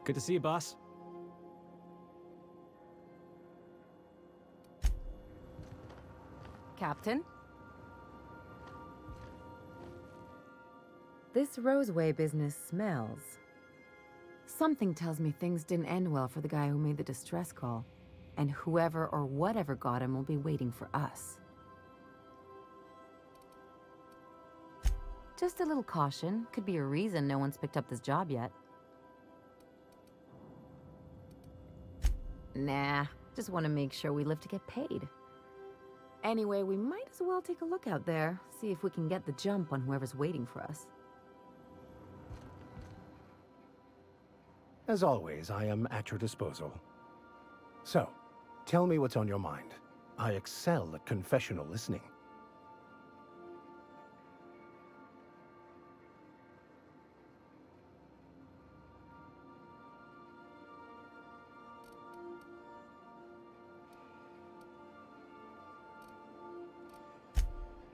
Good to see you, boss. Captain? This Roseway business smells. Something tells me things didn't end well for the guy who made the distress call. And whoever or whatever got him will be waiting for us. Just a little caution. Could be a reason no one's picked up this job yet. Nah, just want to make sure we live to get paid. Anyway, we might as well take a look out there, see if we can get the jump on whoever's waiting for us. As always, I am at your disposal. So, tell me what's on your mind. I excel at confessional listening.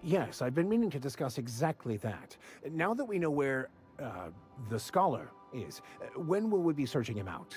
Yes, I've been meaning to discuss exactly that. Now that we know where, the scholar is, when will we be searching him out?